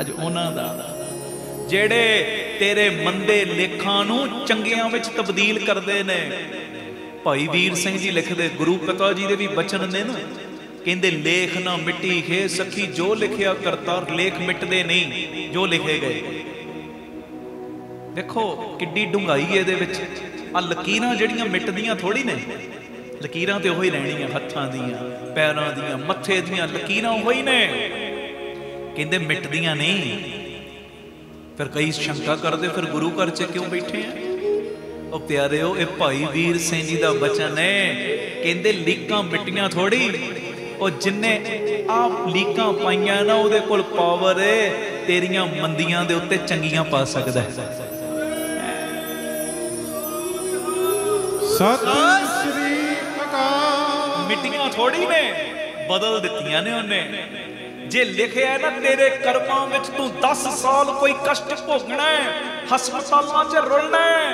ਅੱਜ ਉਹਨਾਂ ਦਾ, ਜਿਹੜੇ ਤੇਰੇ ਮੰਦੇ ਲੇਖਾਂ ਨੂੰ ਚੰਗਿਆਂ ਵਿੱਚ ਤਬਦੀਲ ਕਰਦੇ ਨੇ। ਭਾਈ ਵੀਰ ਸਿੰਘ ਜੀ ਲਿਖਦੇ, ਗੁਰੂ ਪਿਤਾ ਜੀ ਦੇ ਵੀ ਬਚਨ ਨੇ ਨਾ, ਕਹਿੰਦੇ ਲੇਖ ਨਾ ਮਿੱਟੀ ਹੈ ਸਖੀ, ਜੋ ਲਿਖਿਆ ਕਰਤਾਰ, ਲੇਖ ਮਿਟਦੇ ਨਹੀਂ ਜੋ ਲਿਖੇ ਗਏ। ਦੇਖੋ ਕਿੱਡੀ ਡੂੰਘਾਈ ਇਹਦੇ ਵਿੱਚ। ਆ ਲਕੀਰਾਂ ਜਿਹੜੀਆਂ ਮਿਟਦੀਆਂ ਥੋੜੀ ਨੇ, ਲਕੀਰਾਂ ਤੇ ਉਹੀ ਰਹਿਣੀਆਂ, ਹੱਥਾਂ ਦੀਆਂ, ਪੈਰਾਂ ਦੀਆਂ, ਮੱਥੇ ਦੀਆਂ ਲਕੀਰਾਂ ਉਹੀ ਨੇ, ਕਹਿੰਦੇ ਮਿਟਦੀਆਂ ਨਹੀਂ। ਫਿਰ ਕਈ ਸ਼ੰਕਾ ਕਰਦੇ, ਫਿਰ ਗੁਰੂ ਘਰ 'ਚ ਕਿਉਂ ਬੈਠੇ ਆ? ਉਹ ਪਿਆਰਿਓ, ਇਹ ਭਾਈ ਵੀਰ ਸਿੰਘ ਜੀ ਦਾ ਬਚਨ ਹੈ, ਕਹਿੰਦੇ ਲੀਕਾਂ ਮਿੱਟੀਆਂ ਥੋੜੀ, ਉਹ ਜਿੰਨੇ ਆਪ ਲੀਕਾਂ ਪਾਈਆਂ ਨਾ, ਉਹਦੇ ਕੋਲ ਪਾਵਰ ਹੈ ਤੇਰੀਆਂ ਮੰਦੀਆਂ ਦੇ ਉੱਤੇ ਚੰਗੀਆਂ ਪਾ ਸਕਦਾ ਹੈ। ਸਤਿ ਸ੍ਰੀ ਅਕਾਲ। मिटियां थोड़ी ने, बदल दित्तियां ने उन्हें। जे लिखे है ना तेरे कर्मां विच तू 10 साल कोई कष्ट भोगना है, हस्पतालों च रुलना है।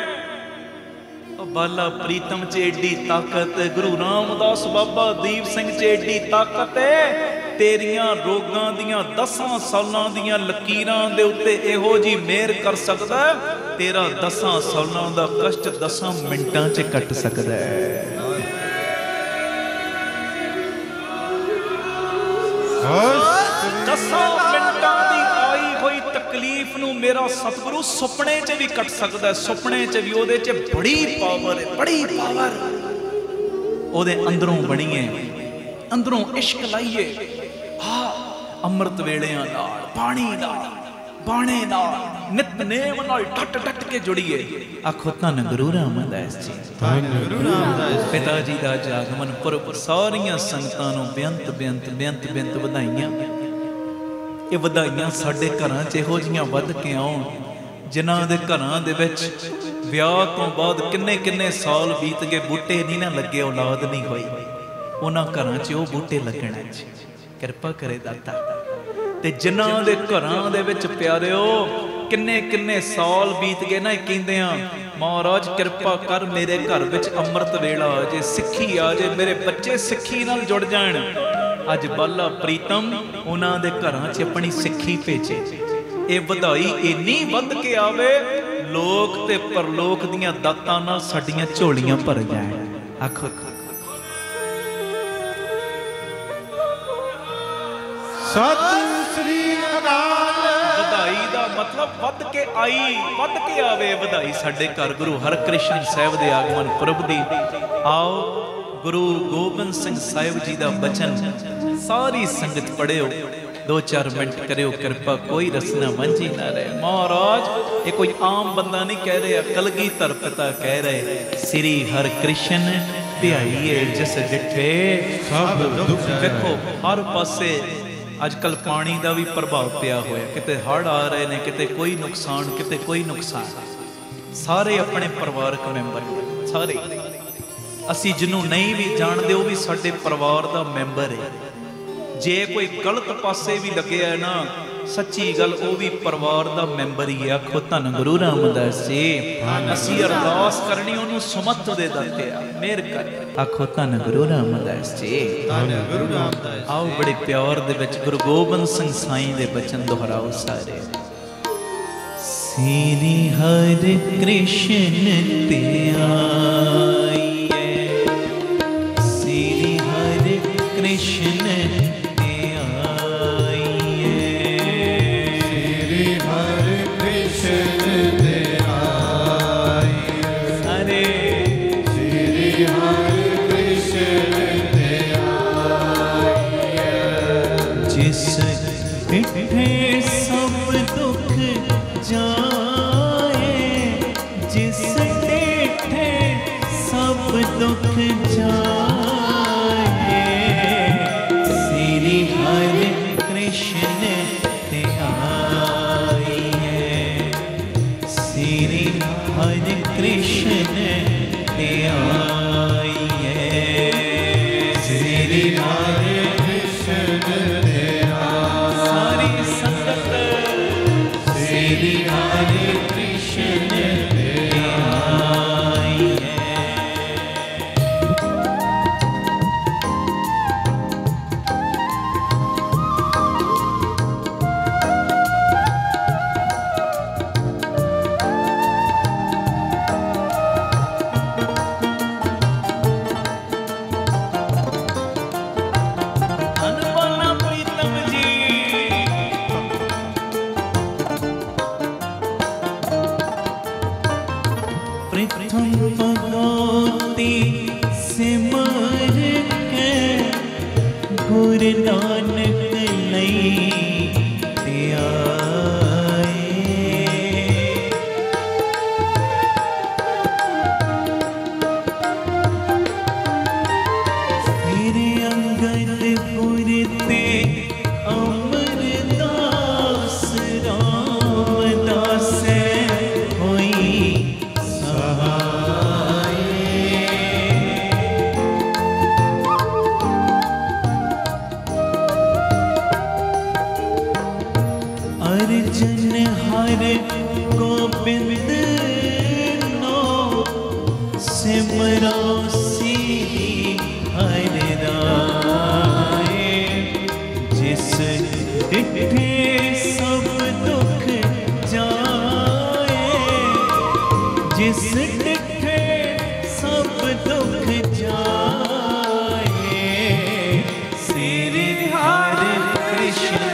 बाला प्रीतम च एडी ताकत, गुरु रामदास बाबा दीप सिंह च एडी ताकत है, तेरियां रोगां दियां 10 सालां दियां लकीरां दे उत्ते इहो जी मेहर कर सकदा है, तेरा 10 सालां दा कष्ट 10 मिंटां च कट सकदा है। 10 मिंटां दी आई होई तकलीफ नूं मेरा सतगुरु सुपने च भी कट सकदा है। सुपने च भी ओदे च बड़ी पावर है, बड़ी पावर ओदे अंदरों बनी है। अंदरों इश्क लाइए, हाँ अमृत वेलियां नाल, पानी नाल, बाणे नाल, नितनेम नाल डट डट के जुड़िए। आखो धन गुरु रामदास जी, धन गुरु रामदास पिता जी दा जागमन पुरब सारियां संगतां नूं बेअंत बेअंत बेअंत बेअंत ਵਧਾਈਆਂ। ਇਹ ਵਧਾਈਆਂ ਸਾਡੇ ਘਰਾਂ 'ਚ ਇਹੋ ਜਿਹੀਆਂ ਵੱਧ ਕੇ ਆਉਣ, ਜਿਨ੍ਹਾਂ ਦੇ ਘਰਾਂ ਦੇ ਵਿੱਚ ਵਿਆਹ ਤੋਂ ਬਾਅਦ ਕਿੰਨੇ ਕਿੰਨੇ ਸਾਲ ਬੀਤ ਗਏ, ਬੂਟੇ ਨਹੀਂ ਨਾ ਲੱਗੇ, ਔਲਾਦ ਨਹੀਂ ਹੋਈ, ਉਹਨਾਂ ਘਰਾਂ 'ਚ ਉਹ ਬੂਟੇ ਲੱਗਣੇ ਜੀ। ਕਿਰਪਾ ਕਰੇ ਦਾਤਾ। ਤੇ ਜਿਨ੍ਹਾਂ ਦੇ ਘਰਾਂ ਦੇ ਵਿੱਚ ਪਿਆਰਿਓ ਕਿੰਨੇ ਕਿੰਨੇ ਸਾਲ ਬੀਤ ਗਏ ਨਾ, ਕਹਿੰਦੇ ਆ ਮਹਾਰਾਜ ਕਿਰਪਾ ਕਰ ਮੇਰੇ ਘਰ ਵਿੱਚ ਅੰਮ੍ਰਿਤ ਵੇਲਾ ਆ ਜੇ, ਸਿੱਖੀ ਆ ਜੇ, ਮੇਰੇ ਬੱਚੇ ਸਿੱਖੀ ਨਾਲ ਜੁੜ ਜਾਣ। ਅੱਜ ਬਾਲਾ ਪ੍ਰੀਤਮ ਉਹਨਾਂ ਦੇ ਘਰਾਂ 'ਚ ਆਪਣੀ ਸਿੱਖੀ ਭੇਜੇ। ਇਹ ਵਧਾਈ ਇੰਨੀ ਵੱਧ ਕੇ ਆਵੇ, ਲੋਕ ਤੇ ਪਰਲੋਕ ਦੀਆਂ ਦਾਤਾਂ ਨਾਲ ਸਾਡੀਆਂ ਝੋਲੀਆਂ ਭਰ ਜਾਣ। ਆਖੋ ਸਤਿ ਸ੍ਰੀ ਅਕਾਲ। ਵਧਾਈ ਦਾ ਮਤਲਬ ਵੱਧ ਕੇ ਆਈ, ਵੱਧ ਕੇ ਆਵੇ ਵਧਾਈ ਸਾਡੇ ਘਰ। ਗੁਰੂ ਹਰਕ੍ਰਿਸ਼ਨ ਸਾਹਿਬ ਦੇ ਆਗਮਨ ਪੁਰਬ ਦੀ ਆਓ ਗੁਰੂ ਗੋਬਿੰਦ ਸਿੰਘ ਸਾਹਿਬ ਜੀ ਦਾ ਬਚਨ ਸਾਰੀ ਸੰਗਤ ਪੜਿਓ, 2-4 ਮਿੰਟ ਕਰਿਓ ਕਿਰਪਾ, ਕੋਈ ਰਸਨਾ ਵਾਂਝੀ ਨਾ ਰਹੇ। ਮਹਾਰਾਜ ਇਹ ਕੋਈ ਆਮ ਬੰਦਾ ਨਹੀਂ ਕਹਿ ਰਿਹਾ, ਕਲਗੀਧਰ ਪਿਤਾ ਕਹਿ ਰਹੇ, ਸ੍ਰੀ ਹਰਕ੍ਰਿਸ਼ਨ ਧਿਆਈਏ ਜਿਸ ਡਿਠੇ ਸਭ ਦੁੱਖ। ਵੇਖੋ ਹਰ ਪਾਸੇ ਅੱਜ ਕੱਲ੍ਹ ਪਾਣੀ ਦਾ ਵੀ ਪ੍ਰਭਾਵ ਪਿਆ ਹੋਇਆ, ਕਿਤੇ ਹੜ੍ਹ ਆ ਰਹੇ ਨੇ, ਕਿਤੇ ਕੋਈ ਨੁਕਸਾਨ, ਕਿਤੇ ਕੋਈ ਨੁਕਸਾਨ। ਸਾਰੇ ਆਪਣੇ ਪਰਿਵਾਰਕ ਮੈਂਬਰ ਸਾਰੇ, ਅਸੀਂ ਜਿਹਨੂੰ ਨਹੀਂ ਵੀ ਜਾਣਦੇ ਉਹ ਵੀ ਸਾਡੇ ਪਰਿਵਾਰ ਦਾ ਮੈਂਬਰ ਹੈ। ਜੇ ਕੋਈ ਗਲਤ ਪਾਸੇ ਵੀ ਲੱਗਿਆ ਨਾ, ਸੱਚੀ ਗੱਲ ਉਹ ਵੀ ਪਰਿਵਾਰ ਦਾ ਮੈਂਬਰ ਹੀ ਹੈ। ਆਖੋ ਧੰਨ ਗੁਰੂ ਰਾਮਦਾਸ ਜੀ। ਅਸੀਂ ਅਰਦਾਸ ਕਰਨੀ ਉਹਨੂੰ ਸਮੱਤ ਦੇ ਦਾਤੇ ਆ, ਮਿਹਰ ਕਰ। ਆਖੋ ਧੰਨ ਗੁਰੂ ਰਾਮਦਾਸ ਜੀ, ਧੰਨ ਗੁਰੂ ਰਾਮਦਾਸ। ਆਓ ਬੜੇ ਪਿਆਰ ਦੇ ਵਿੱਚ ਗੁਰੂ ਗੋਬਿੰਦ ਸਿੰਘ ਸਾਈਂ ਦੇ ਬਚਨ ਦੁਹਰਾਓ ਸਾਰੇ। ਸ੍ਰੀ ਹਰਿ ਕ੍ਰਿਸ਼ਨ ਧਿਆਈਏ, ਸ੍ਰੀ ਹਰਿ ਕ੍ਰਿਸ਼ਨ भजन हर गोबिंद नो सिमरो सी हर राय। जिस डिठे सब दुख जाए, जिस डिठे सब दुख जाए। श्री हरि कृष्ण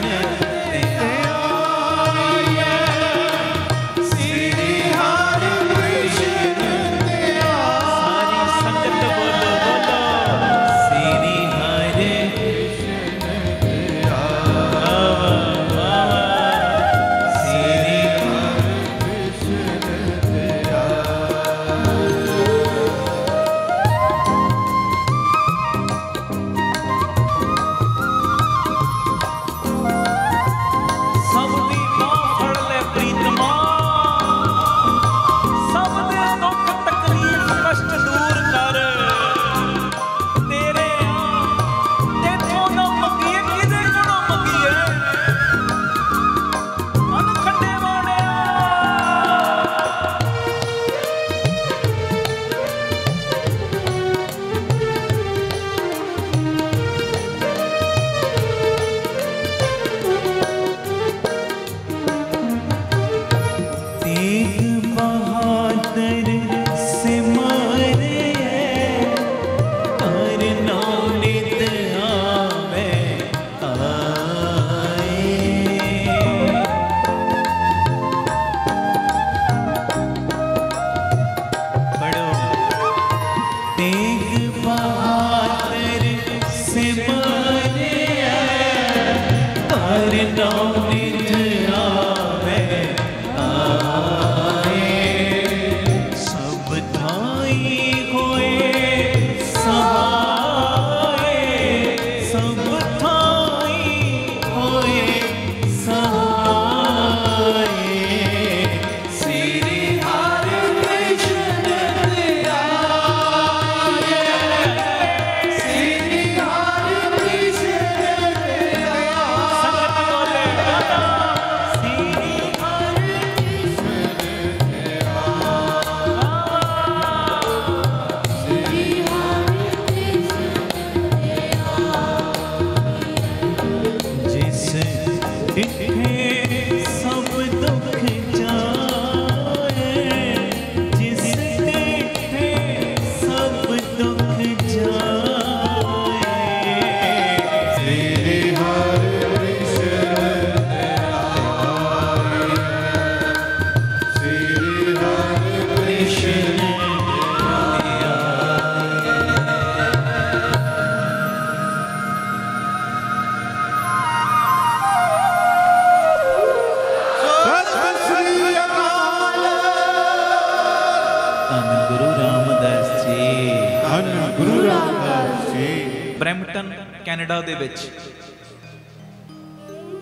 ब्रैम्पटन कैनेडा दे विच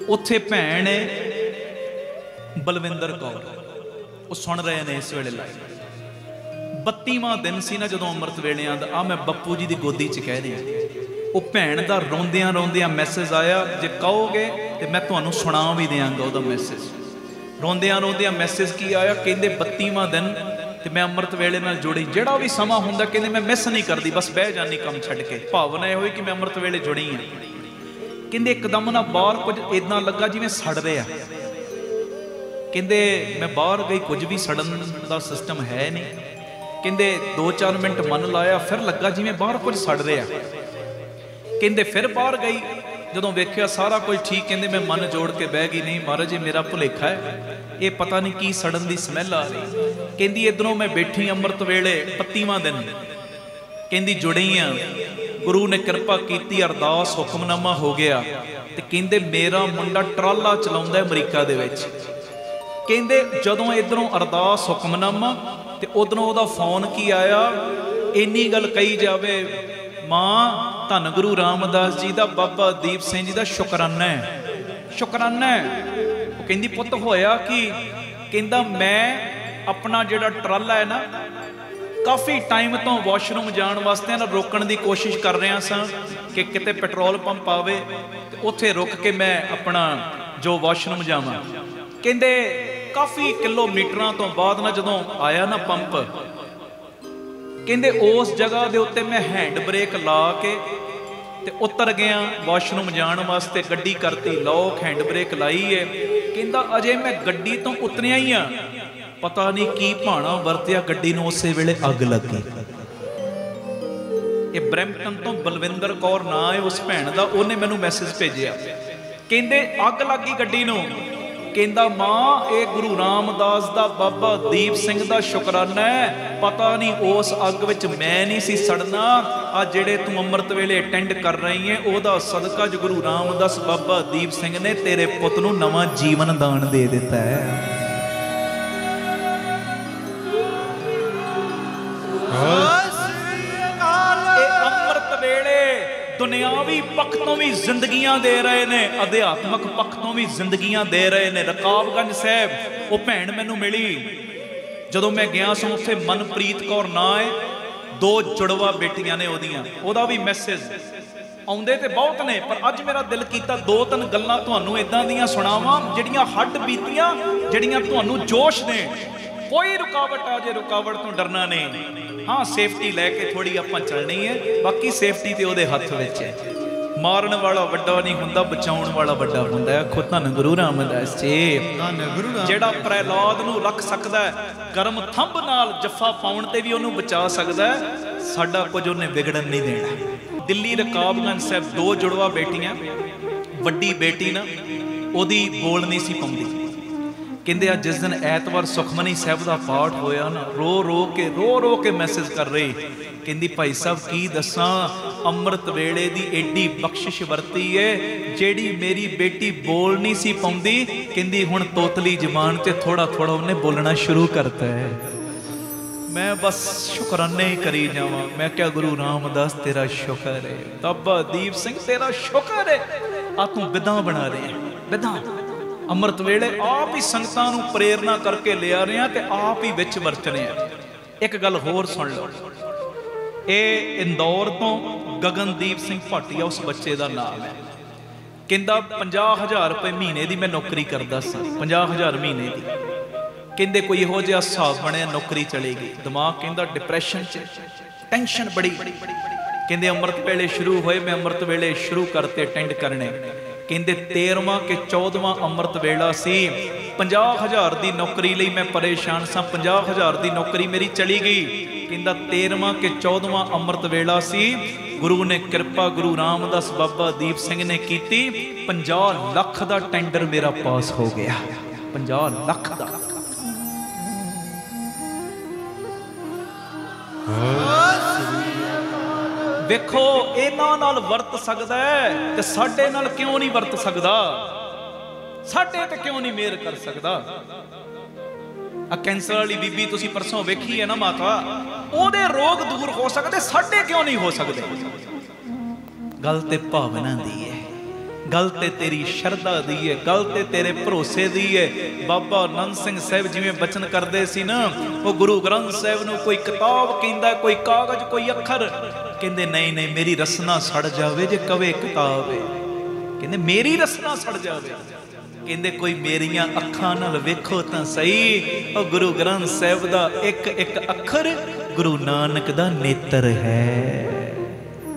उत्थे भैन है बलविंदर कौर, वो सुन रहे हैं इस वेले लाइव। 32वां दिन सी ना जदों अमृत वेले आ मैं बप्पू जी की गोदी च कह रहा, वो भैन का रोंदियां रोंदियां मैसेज आया, जे कहोगे तो मैं तुहानूं सुना भी देंगा वह मैसेज। रोंदियां रोंदियां मैसेज की आया, कहते 32वां दिन तो मैं अमृत वेले नाल जुड़ी, जोड़ा भी समा हुंदा कहते मैं मिस नहीं करती, बस बह जानी कम छड्ड के। भावना यह हुई कि मैं अमृत वेले जुड़ी हाँ। कहते एकदम ना बाहर कुछ इदा लगा जिवें सड़ रहे आ। कहते मैं बाहर गई, कुछ भी सड़न का सिस्टम है नहीं। कहते 2-4 मिनट मन लाया, फिर लगा जिवें बाहर कुछ सड़ रहे आ। कहते फिर बाहर गई, जदों वेख्या सारा कुछ ठीक, कहते मैं मन जोड़ के बह गई, नहीं महाराज ये मेरा भुलेखा है, ये पता नहीं की सड़न की स्मैल आ रही। कहती इधरों मैं बैठी अमृत वेले 32वां दिन, कहती जुड़ी हाँ, गुरु ने कृपा की, अरदास हुक्मनामा हो गया। तो कहते मेरा मुंडा ट्राला चलाउंदा अमरीका दे विच। कहते जदों इधरों अरदास हुक्मनामा तो उधरों उहदा फोन की आया, इन्नी गल कही जावे, मां धन गुरु रामदास जी का, बाबा दीप सिंह जी का शुकराना है, शुकराना है। वो कहती पुत होया कि, कहता मैं अपना जिहड़ा ट्राला है ना, काफ़ी टाइम तो वॉशरूम जाने वास्ते ना रोकण की कोशिश कर रहा सा कि किते पेट्रोल पंप आवे, उत्थे रुक के मैं अपना जो वॉशरूम जावां। ਕਹਿੰਦੇ ਕਾਫੀ ਕਿਲੋਮੀਟਰਾਂ ਤੋਂ ਬਾਅਦ ਨਾ ਜਦੋਂ ਆਇਆ ਨਾ ਪੰਪ, ਕਹਿੰਦੇ ਉਸ ਜਗ੍ਹਾ ਦੇ ਉੱਤੇ ਮੈਂ ਹੈਂਡ ਬ੍ਰੇਕ ਲਾ ਕੇ ਤੇ ਉਤਰ ਗਿਆ ਵਾਸ਼ਰੂਮ ਜਾਣ ਵਾਸਤੇ। ਗੱਡੀ ਕਰਤੀ ਲੌਕ, ਹੈਂਡ ਬ੍ਰੇਕ ਲਾਈ ਹੈ। ਕਹਿੰਦਾ ਅਜੇ ਮੈਂ ਗੱਡੀ ਤੋਂ ਉਤਰਿਆ ਹੀ ਆ, ਪਤਾ ਨਹੀਂ ਕੀ ਭਾਣਾ ਵਰਤਿਆ, ਗੱਡੀ ਨੂੰ ਉਸੇ ਵੇਲੇ ਅੱਗ ਲੱਗੀ। ਇਹ ਬ੍ਰੈਂਪਟਨ ਤੋਂ ਬਲਵਿੰਦਰ ਕੌਰ ਨਾਂ ਹੈ ਉਸ ਭੈਣ ਦਾ, ਉਹਨੇ ਮੈਨੂੰ ਮੈਸੇਜ ਭੇਜਿਆ, ਕਹਿੰਦੇ ਅੱਗ ਲੱਗੀ ਗੱਡੀ ਨੂੰ। ਕਹਿੰਦਾ ਮਾਂ ਇਹ ਗੁਰੂ ਰਾਮਦਾਸ ਦਾ ਬਾਬਾ ਦੀਪ ਸਿੰਘ ਦਾ ਸ਼ੁਕਰਾਨਾ ਹੈ, ਪਤਾ ਨਹੀਂ ਉਸ ਅੱਗ ਵਿੱਚ ਮੈਂ ਨਹੀਂ ਸੀ ਸੜਨਾ। ਆ ਜਿਹੜੇ ਤੂੰ ਅੰਮ੍ਰਿਤ ਵੇਲੇ ਅਟੈਂਡ ਕਰ ਰਹੀ ਹੈ ਉਹਦਾ ਸਦਕਾ ਜੋ ਗੁਰੂ ਰਾਮਦਾਸ ਬਾਬਾ ਦੀਪ ਸਿੰਘ ਨੇ ਤੇਰੇ ਪੁੱਤ ਨੂੰ ਨਵਾਂ ਜੀਵਨ ਦਾਨ ਦੇ ਦਿੱਤਾ ਹੈ। ਦੁਨਿਆਵੀ ਪੱਖ ਤੋਂ ਵੀ ਜ਼ਿੰਦਗੀਆਂ ਦੇ ਰਹੇ ਨੇ, ਅਧਿਆਤਮਕ ਪੱਖ ਤੋਂ ਵੀ ਜ਼ਿੰਦਗੀਆਂ ਦੇ ਰਹੇ ਨੇ। ਰਕਾਬਗੰਜ ਸਾਹਿਬ ਉਹ ਭੈਣ ਮੈਨੂੰ ਮਿਲੀ ਜਦੋਂ ਮੈਂ ਗਿਆ ਸਾਂ ਉੱਥੇ, ਮਨਪ੍ਰੀਤ ਕੌਰ ਨਾਂ ਹੈ, 2 ਜੁੜਵਾ ਬੇਟੀਆਂ ਨੇ ਉਹਦੀਆਂ। ਉਹਦਾ ਵੀ ਮੈਸੇਜ ਆਉਂਦੇ ਤੇ ਬਹੁਤ ਨੇ, ਪਰ ਅੱਜ ਮੇਰਾ ਦਿਲ ਕੀਤਾ 2-3 ਗੱਲਾਂ ਤੁਹਾਨੂੰ ਇਦਾਂ ਦੀਆਂ ਸੁਣਾਵਾਂ ਜਿਹੜੀਆਂ ਹੱਡ ਬੀਤੀਆਂ, ਜਿਹੜੀਆਂ ਤੁਹਾਨੂੰ ਜੋਸ਼ ਦੇਣ। ਕੋਈ ਰੁਕਾਵਟ ਆ ਜੇ, ਰੁਕਾਵਟ ਤੋਂ ਡਰਨਾ ਨਹੀਂ। हाँ सेफ्टी लैके थोड़ी आपां चलनी है, बाकी सेफ्टी तो उहदे हथ विच है। मारन वाला वड्डा नहीं हुंदा, बचाउण वाला वड्डा हुंदा है। खुद धन गुरु रामदास जी जिहड़ा प्रहलाद नूं रख सकदा है, गर्म थंब नाल जफ्फा पाउण ते भी उहनूं बचा सकदा है, साडा कुछ उहने विगड़न नहीं देना। दिल्ली रकाबगंज साहिब 2 जुड़वा बेटियां, वड्डी बेटी ना ओहदी बोल नहीं सी पाउंदी। ਕਹਿੰਦੇ ਆ ਜਿਸ ਦਿਨ ਐਤਵਾਰ ਸੁਖਮਨੀ ਸਾਹਿਬ ਦਾ ਪਾਠ ਹੋਇਆ ਨਾ, ਰੋ ਰੋ ਕੇ ਮੈਸੇਜ ਕਰ ਰਹੀ, ਕਹਿੰਦੀ ਭਾਈ ਸਾਹਿਬ ਕੀ ਦੱਸਾਂ, ਅੰਮ੍ਰਿਤ ਵੇਲੇ ਦੀ ਐਡੀ ਬਖਸ਼ਿਸ਼ ਵਰਤੀ ਏ ਜਿਹੜੀ ਮੇਰੀ ਬੇਟੀ ਬੋਲ ਨਹੀਂ ਸੀ ਪਾਉਂਦੀ। ਕਹਿੰਦੀ ਹੁਣ ਤੋਤਲੀ ਜ਼ਬਾਨ 'ਚ ਥੋੜਾ ਥੋੜਾ ਉਹਨੇ ਬੋਲਣਾ ਸ਼ੁਰੂ ਕਰਤਾ ਹੈ। ਮੈਂ ਬਸ ਸ਼ੁਕਰਾਨੇ ਹੀ ਕਰੀ ਜਾਵਾਂ। ਮੈਂ ਕਿਹਾ ਗੁਰੂ ਰਾਮਦਾਸ ਤੇਰਾ ਸ਼ੁਕਰ ਹੈ, ਬਾਬਾ ਦੀਪ ਸਿੰਘ ਤੇਰਾ ਸ਼ੁਕਰ ਹੈ, ਆ ਤੂੰ ਬਿਦਾਂ ਬਣਾ ਰਿਹਾ, ਬਿਦਾਂ ਅੰਮ੍ਰਿਤ ਵੇਲੇ ਆਪ ਹੀ ਸੰਗਤਾਂ ਨੂੰ ਪ੍ਰੇਰਨਾ ਕਰਕੇ ਲਿਆ ਰਿਹਾ ਤੇ ਆਪ ਹੀ ਵਿੱਚ ਵਰਤ ਰਿਹਾ। ਇੱਕ ਗੱਲ ਹੋਰ ਸੁਣ ਲਓ, ਇਹ ਇੰਦੌਰ ਤੋਂ ਗਗਨਦੀਪ ਸਿੰਘ ਭਾਟੀਆ ਉਸ ਬੱਚੇ ਦਾ ਨਾਮ ਹੈ। ਕਹਿੰਦਾ 50,000 ਰੁਪਏ ਮਹੀਨੇ ਦੀ ਮੈਂ ਨੌਕਰੀ ਕਰਦਾ ਸੀ, 50,000 ਮਹੀਨੇ ਦੀ। ਕਹਿੰਦੇ ਕੋਈ ਇਹੋ ਜਿਹਾ ਹਿਸਾਬ ਬਣਿਆ, ਨੌਕਰੀ ਚਲੀ ਗਈ, ਦਿਮਾਗ ਕਹਿੰਦਾ ਡਿਪਰੈਸ਼ਨ 'ਚ, ਟੈਨਸ਼ਨ ਬੜੀ। ਕਹਿੰਦੇ ਅੰਮ੍ਰਿਤ ਵੇਲੇ ਸ਼ੁਰੂ ਹੋਏ, ਮੈਂ ਅੰਮ੍ਰਿਤ ਵੇਲੇ ਸ਼ੁਰੂ ਕਰਤੇ ਅਟੈਂਡ ਕਰਨੇ। ਕਹਿੰਦੇ 13ਵਾਂ ਕਿ 14ਵਾਂ ਅੰਮ੍ਰਿਤ ਵੇਲਾ ਸੀ, 50,000 ਦੀ ਨੌਕਰੀ ਲਈ ਮੈਂ ਪਰੇਸ਼ਾਨ ਸਾਂ, 50,000 ਦੀ ਨੌਕਰੀ ਮੇਰੀ ਚਲੀ ਗਈ। ਕਹਿੰਦਾ 13ਵਾਂ ਕਿ 14ਵਾਂ ਅੰਮ੍ਰਿਤ ਵੇਲਾ ਸੀ, ਗੁਰੂ ਨੇ ਕਿਰਪਾ, ਗੁਰੂ ਰਾਮਦਾਸ ਬਾਬਾ ਦੀਪ ਸਿੰਘ ਨੇ ਕੀਤੀ, 50 ਲੱਖ ਦਾ ਟੈਂਡਰ ਮੇਰਾ ਪਾਸ ਹੋ ਗਿਆ, 50 ਲੱਖ ਦਾ। ਵੇਖੋ ਇਹਨਾਂ ਨਾਲ ਵਰਤ ਸਕਦਾ ਹੈ ਤੇ ਸਾਡੇ ਨਾਲ ਕਿਉਂ ਨਹੀਂ ਵਰਤ ਸਕਦਾ, ਸਾਡੇ ਤੇ ਕਿਉਂ ਨਹੀਂ ਮਿਹਰ ਕਰ ਸਕਦਾ। ਆ ਕੈਂਸਰ ਵਾਲੀ ਬੀਬੀ ਤੁਸੀਂ ਪਰਸੋਂ ਵੇਖੀ ਹੈ ਨਾ ਮਾਤਾ, ਉਹਦੇ ਰੋਗ ਦੂਰ ਹੋ ਸਕਦੇ, ਸਾਡੇ ਕਿਉਂ ਨਹੀਂ ਹੋ ਸਕਦੇ। ਗੱਲ ਤੇ ਭਾਵਨਾ ਦੀ ਹੈ, ਗੱਲ ਤੇ ਤੇਰੀ ਸ਼ਰਧਾ ਦੀ ਹੈ, ਗੱਲ ਤੇ ਤੇਰੇ ਭਰੋਸੇ ਦੀ ਹੈ। ਬਾਬਾ ਆਨੰਦ ਸਿੰਘ ਸਾਹਿਬ ਜਿਵੇਂ ਬਚਨ ਕਰਦੇ ਸੀ ਨਾ, ਉਹ ਗੁਰੂ ਗ੍ਰੰਥ ਸਾਹਿਬ ਨੂੰ ਕੋਈ ਕਿਤਾਬ ਕਹਿੰਦਾ, ਕੋਈ ਕਾਗਜ਼, ਕੋਈ ਅੱਖਰ, ਕਹਿੰਦੇ ਨਹੀਂ ਨਹੀਂ ਮੇਰੀ ਰਸਨਾ ਸੜ ਜਾਵੇ ਜੇ ਕਵੇ ਕਿਤਾਬ ਹੈ। ਕਹਿੰਦੇ ਮੇਰੀ ਰਸਨਾ ਸੜ ਜਾਵੇ, ਕਹਿੰਦੇ ਕੋਈ ਮੇਰੀਆਂ ਅੱਖਾਂ ਨਾਲ ਵੇਖੋ ਤਾਂ ਸਹੀ, ਉਹ ਗੁਰੂ ਗ੍ਰੰਥ ਸਾਹਿਬ ਦਾ ਇੱਕ ਇੱਕ ਅੱਖਰ ਗੁਰੂ ਨਾਨਕ ਦਾ ਨੇਤਰ ਹੈ,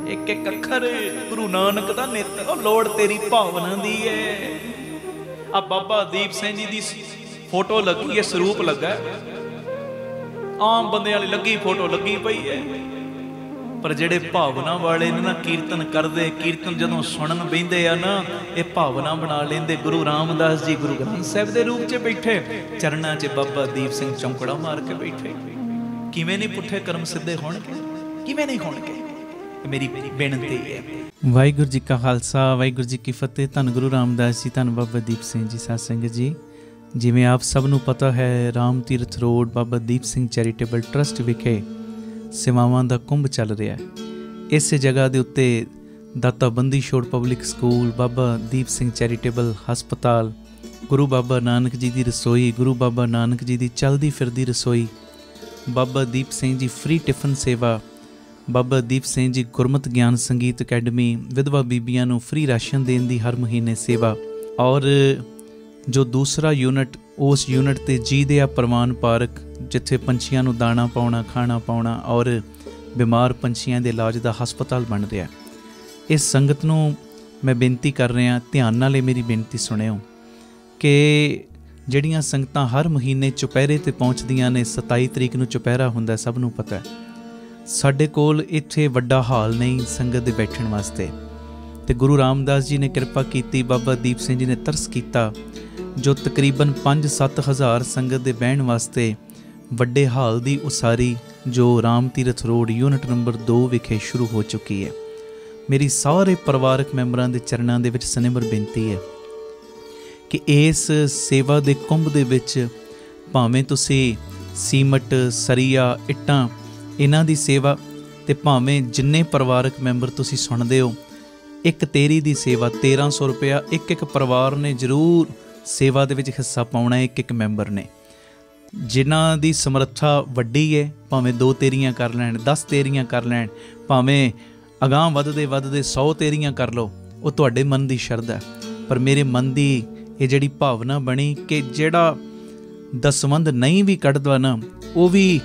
ਇੱਕ ਇੱਕ ਅੱਖਰ ਗੁਰੂ ਨਾਨਕ ਦਾ ਨੇਤਰ। ਉਹ ਲੋੜ ਤੇਰੀ ਭਾਵਨਾ ਦੀ ਹੈ। ਆ ਬਾਬਾ ਦੀਪ ਸਿੰਘ ਜੀ ਦੀ ਫੋਟੋ ਲੱਗੀ ਹੈ, ਸਰੂਪ ਲੱਗਾ, ਆਮ ਬੰਦਿਆਂ ਵਾਲੀ ਲੱਗੀ ਫੋਟੋ ਲੱਗੀ ਪਈ ਹੈ, ਪਰ ਜਿਹੜੇ ਭਾਵਨਾ ਵਾਲੇ ਨੇ ਨਾ ਕੀਰਤਨ ਕਰਦੇ, ਕੀਰਤਨ ਜਦੋਂ ਸੁਣਨ ਬਹਿੰਦੇ ਆ ਨਾ, ਇਹ ਭਾਵਨਾ ਬਣਾ ਲੈਂਦੇ। ਗੁਰੂ ਰਾਮਦਾਸ ਜੀ ਗੁਰੂ ਗ੍ਰੰਥ ਸਾਹਿਬ ਦੇ ਰੂਪ 'ਚ ਬੈਠੇ, ਚਰਨਾਂ 'ਚ ਬਾਬਾ ਦੀਪ ਸਿੰਘ ਚੌਂਕੜਾ ਮਾਰ ਕੇ ਬੈਠੇ। ਕਿਵੇਂ ਨਹੀਂ ਪੁੱਠੇ ਕਰਮ ਸਿੱਧੇ ਹੋਣਗੇ, ਕਿਵੇਂ ਨਹੀਂ ਹੋਣਗੇ, ਮੇਰੀ ਬੇਨਤੀ ਹੈ। ਵਾਹਿਗੁਰੂ ਜੀ ਕਾ ਖਾਲਸਾ, ਵਾਹਿਗੁਰੂ ਜੀ ਕੀ ਫਤਿਹ। ਧੰਨ ਗੁਰੂ ਰਾਮਦਾਸ ਜੀ, ਧੰਨ ਬਾਬਾ ਦੀਪ ਸਿੰਘ ਜੀ। ਸਾਧ ਸੰਗਤ ਜੀ, ਜਿਵੇਂ ਆਪ ਸਭ ਨੂੰ ਪਤਾ ਹੈ, Ram Tirath road Baba Deep Singh charitable trust ਵਿਖੇ ਸੇਵਾਵਾਂ ਦਾ ਕੁੰਭ ਚੱਲ ਰਿਹਾ ਹੈ। ਇਸੇ ਜਗ੍ਹਾ ਦੇ ਉੱਤੇ ਦਾਤਾ Bandi Chhor public school, Baba Deep Singh charitable ਹਸਪਤਾਲ, ਗੁਰੂ ਬਾਬਾ ਨਾਨਕ ਜੀ ਦੀ ਰਸੋਈ, ਗੁਰੂ ਬਾਬਾ ਨਾਨਕ ਜੀ ਦੀ ਚਲਦੀ ਫਿਰਦੀ ਰਸੋਈ, ਬਾਬਾ ਦੀਪ ਸਿੰਘ ਜੀ ਫ੍ਰੀ ਟਿਫਨ ਸੇਵਾ, ਬਾਬਾ ਦੀਪ ਸਿੰਘ ਜੀ ਗੁਰਮਤਿ ਗਿਆਨ ਸੰਗੀਤ ਅਕੈਡਮੀ, ਵਿਧਵਾ ਬੀਬੀਆਂ ਨੂੰ ਫ੍ਰੀ ਰਾਸ਼ਨ ਦੇਣ ਦੀ ਹਰ ਮਹੀਨੇ ਸੇਵਾ, ਔਰ जो दूसरा यूनिट उस यूनिट ते जी दे प्रवान पार्क जिथे पंछियां नूं दाना पाउणा खाना पाउणा और बीमार पंछियां दे इलाज दा हस्पताल बन रहा। इस संगत नूं मैं बेनती कर रहा, ध्यान नाल मेरी बेनती सुणिओ कि ਜਿਹੜੀਆਂ ਸੰਗਤਾਂ हर महीने चुपहरे ते पहुँचदियां ने, 27 तरीक नूं चुपहरा हुंदा, सब नूं पता है। साडे कोल इत्थे वड्डा हाल नहीं संगत दे बैठण वास्ते, ते गुरु रामदास जी ने कृपा कीती, बाबा दीप सिंह जी ने तरस कीता, जो तकरीबन 5-7 हज़ार संगत दे बहण वास्ते वड्डे हाल दी उसारी जो Ram Tirath road unit number 2 विखे शुरू हो चुकी है। मेरी सारे परिवारक मैंबरां दे चरणां दे विच सनिमर बेनती है कि इस सेवा दे कुंभ दे विच भावें तुसी सीमट सरिया इट्टां इन्हां दी सेवा ते भावें जिन्ने परिवारक मैंबर तुसी सुणदे हो, एक तेरी दी सेवा 1300 रुपया एक परिवार ने जरूर सेवा दे विच हिस्सा पाउणा है। एक मैंबर ने जिन्हां दी समर्था वड्डी है, भावें 2 तेरियां कर लैण, 10 तेरियां कर लैण, भावें अगां वधदे वधदे 100 तेरियां कर लो, वो तुहाडे मन दी शरधा है। पर मेरे मन दी ये जिहड़ी भावना बनी कि जिहड़ा दसवंध नहीं भी कढ़दा ना, वो भी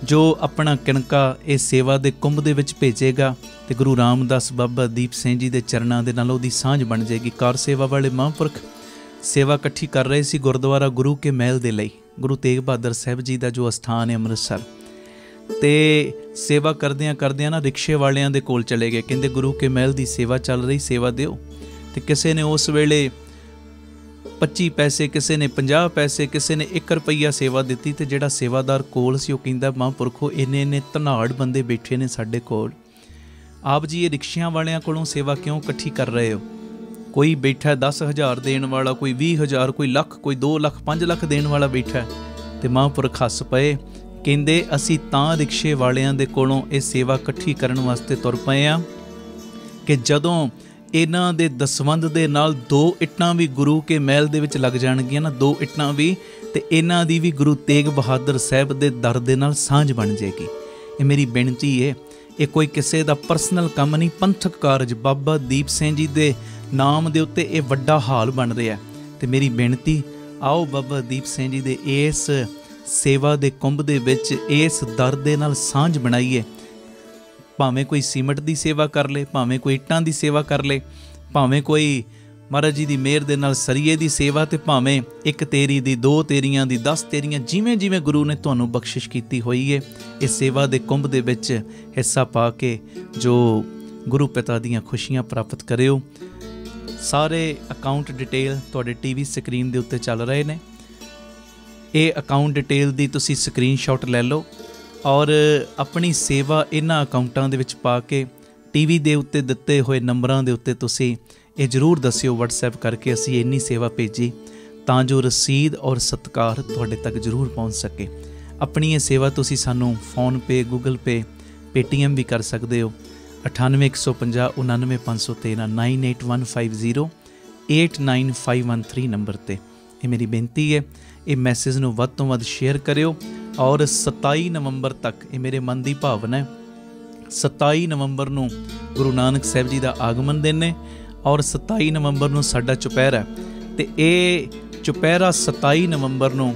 जो अपना किणका इस सेवा दे कुंभ दे विच भेजेगा तो गुरु रामदास बाबा दीप सिंह जी दे चरणां दे नाल उहदी सांझ बन जाएगी। कार सेवा वाले महापुरख सेवा इकट्ठी कर रहे सी गुरुद्वारा गुरु के महल दे लई, गुरु तेग बहादुर साहब जी का जो अस्थान है अमृतसर, तो सेवा करदियां करदियां ना रिक्शे वालियां दे कोल चले गए, कहंदे गुरु के महल की सेवा चल रही, सेवा दिओ। तो किसी ने उस वेले 25 पैसे, किसी ने 50 पैसे, किसी ने 1 रुपया सेवा दी। तो जिहड़ा सेवादार कोल सी, कहंदा महापुरखो इन्ने इन्ने धनाड़ बंदे बैठे ने साडे कोल, आप जी ये रिक्शियां वालियां कोलों सेवा क्यों इकट्ठी कर रहे हो? कोई बैठा 10,000 देने वाला, कोई 20,000, कोई लख, कोई 2 लाख 5 लाख देने वाला बैठा। तो महापुरख हस पए, कहंदे असीं तां रिक्शे वालियां दे कोलों ये सेवा इकट्ठी करन वास्ते तुर पए आ कि जदों इन्हां दे दसवंध दे नाल 2 इट्टां भी गुरु के महल दे विच लग जाणगीआं ना, 2 इट्टां भी, ते इन्हां दी भी गुरु तेग बहादुर साहब दे दर दे नाल सांझ बन जाएगी। ये मेरी बेनती है, ये कोई किसी दा परसनल काम नहीं, पंथक कारज बाबा दीप सिंह जी दे नाम दे उत्ते ये वड्डा हाल बन रहा है। तो मेरी बेनती, आओ बाबा दीप सिंह जी दे इस सेवा दे कुंभ दे विच इस दर दे नाल सांझ बनाइए। भावें कोई सीमट की सेवा कर ले, भावें कोई इट्टां की सेवा कर ले, भावें कोई महाराज जी की मेहर दे नाल सरिये की सेवा, तो भावें 1 तेरी दी, 2 तेरियां दी, 10 तेरियां, जिमें जिमें गुरु ने तुहानूं बख्शिश की हुई है, इस सेवा के कुंभ दे विच हिस्सा पा के जो गुरु पिता दीआं खुशियां प्राप्त करिओ। सारे अकाउंट डिटेल तुहाडे टीवी स्क्रीन के उत्ते चल रहे हैं। ये अकाउंट डिटेल की तुसीं स्क्रीनशॉट ले लो और अपनी सेवा इन्हां अकाउंटां दे विच पा के टीवी दे उत्ते दिते हुए नंबरां दे उत्ते तुसीं ये जरूर दस्सिओ WhatsApp करके असीं इन्नी सेवा भेजी, तां जो रसीद और सत्कार तुहाडे तक जरूर पहुँच सके। अपनी ये सेवा तुसीं सानूं फोन पे, गूगल पे, पेटीएम भी कर सकते हो। 98 150 99 513 98150 89513 नंबर ते। ये मेरी बेनती है, ये मैसेज नूं वध तों वध शेयर करिओ। और 27 नवंबर तक, ये मेरे मन की भावना है, 27 नवंबर नूं गुरु नानक साहब जी का आगमन दिन है और 27 नवंबर नूं साडा चुपहरा है। तो ये चुपहरा 27 नवंबर नूं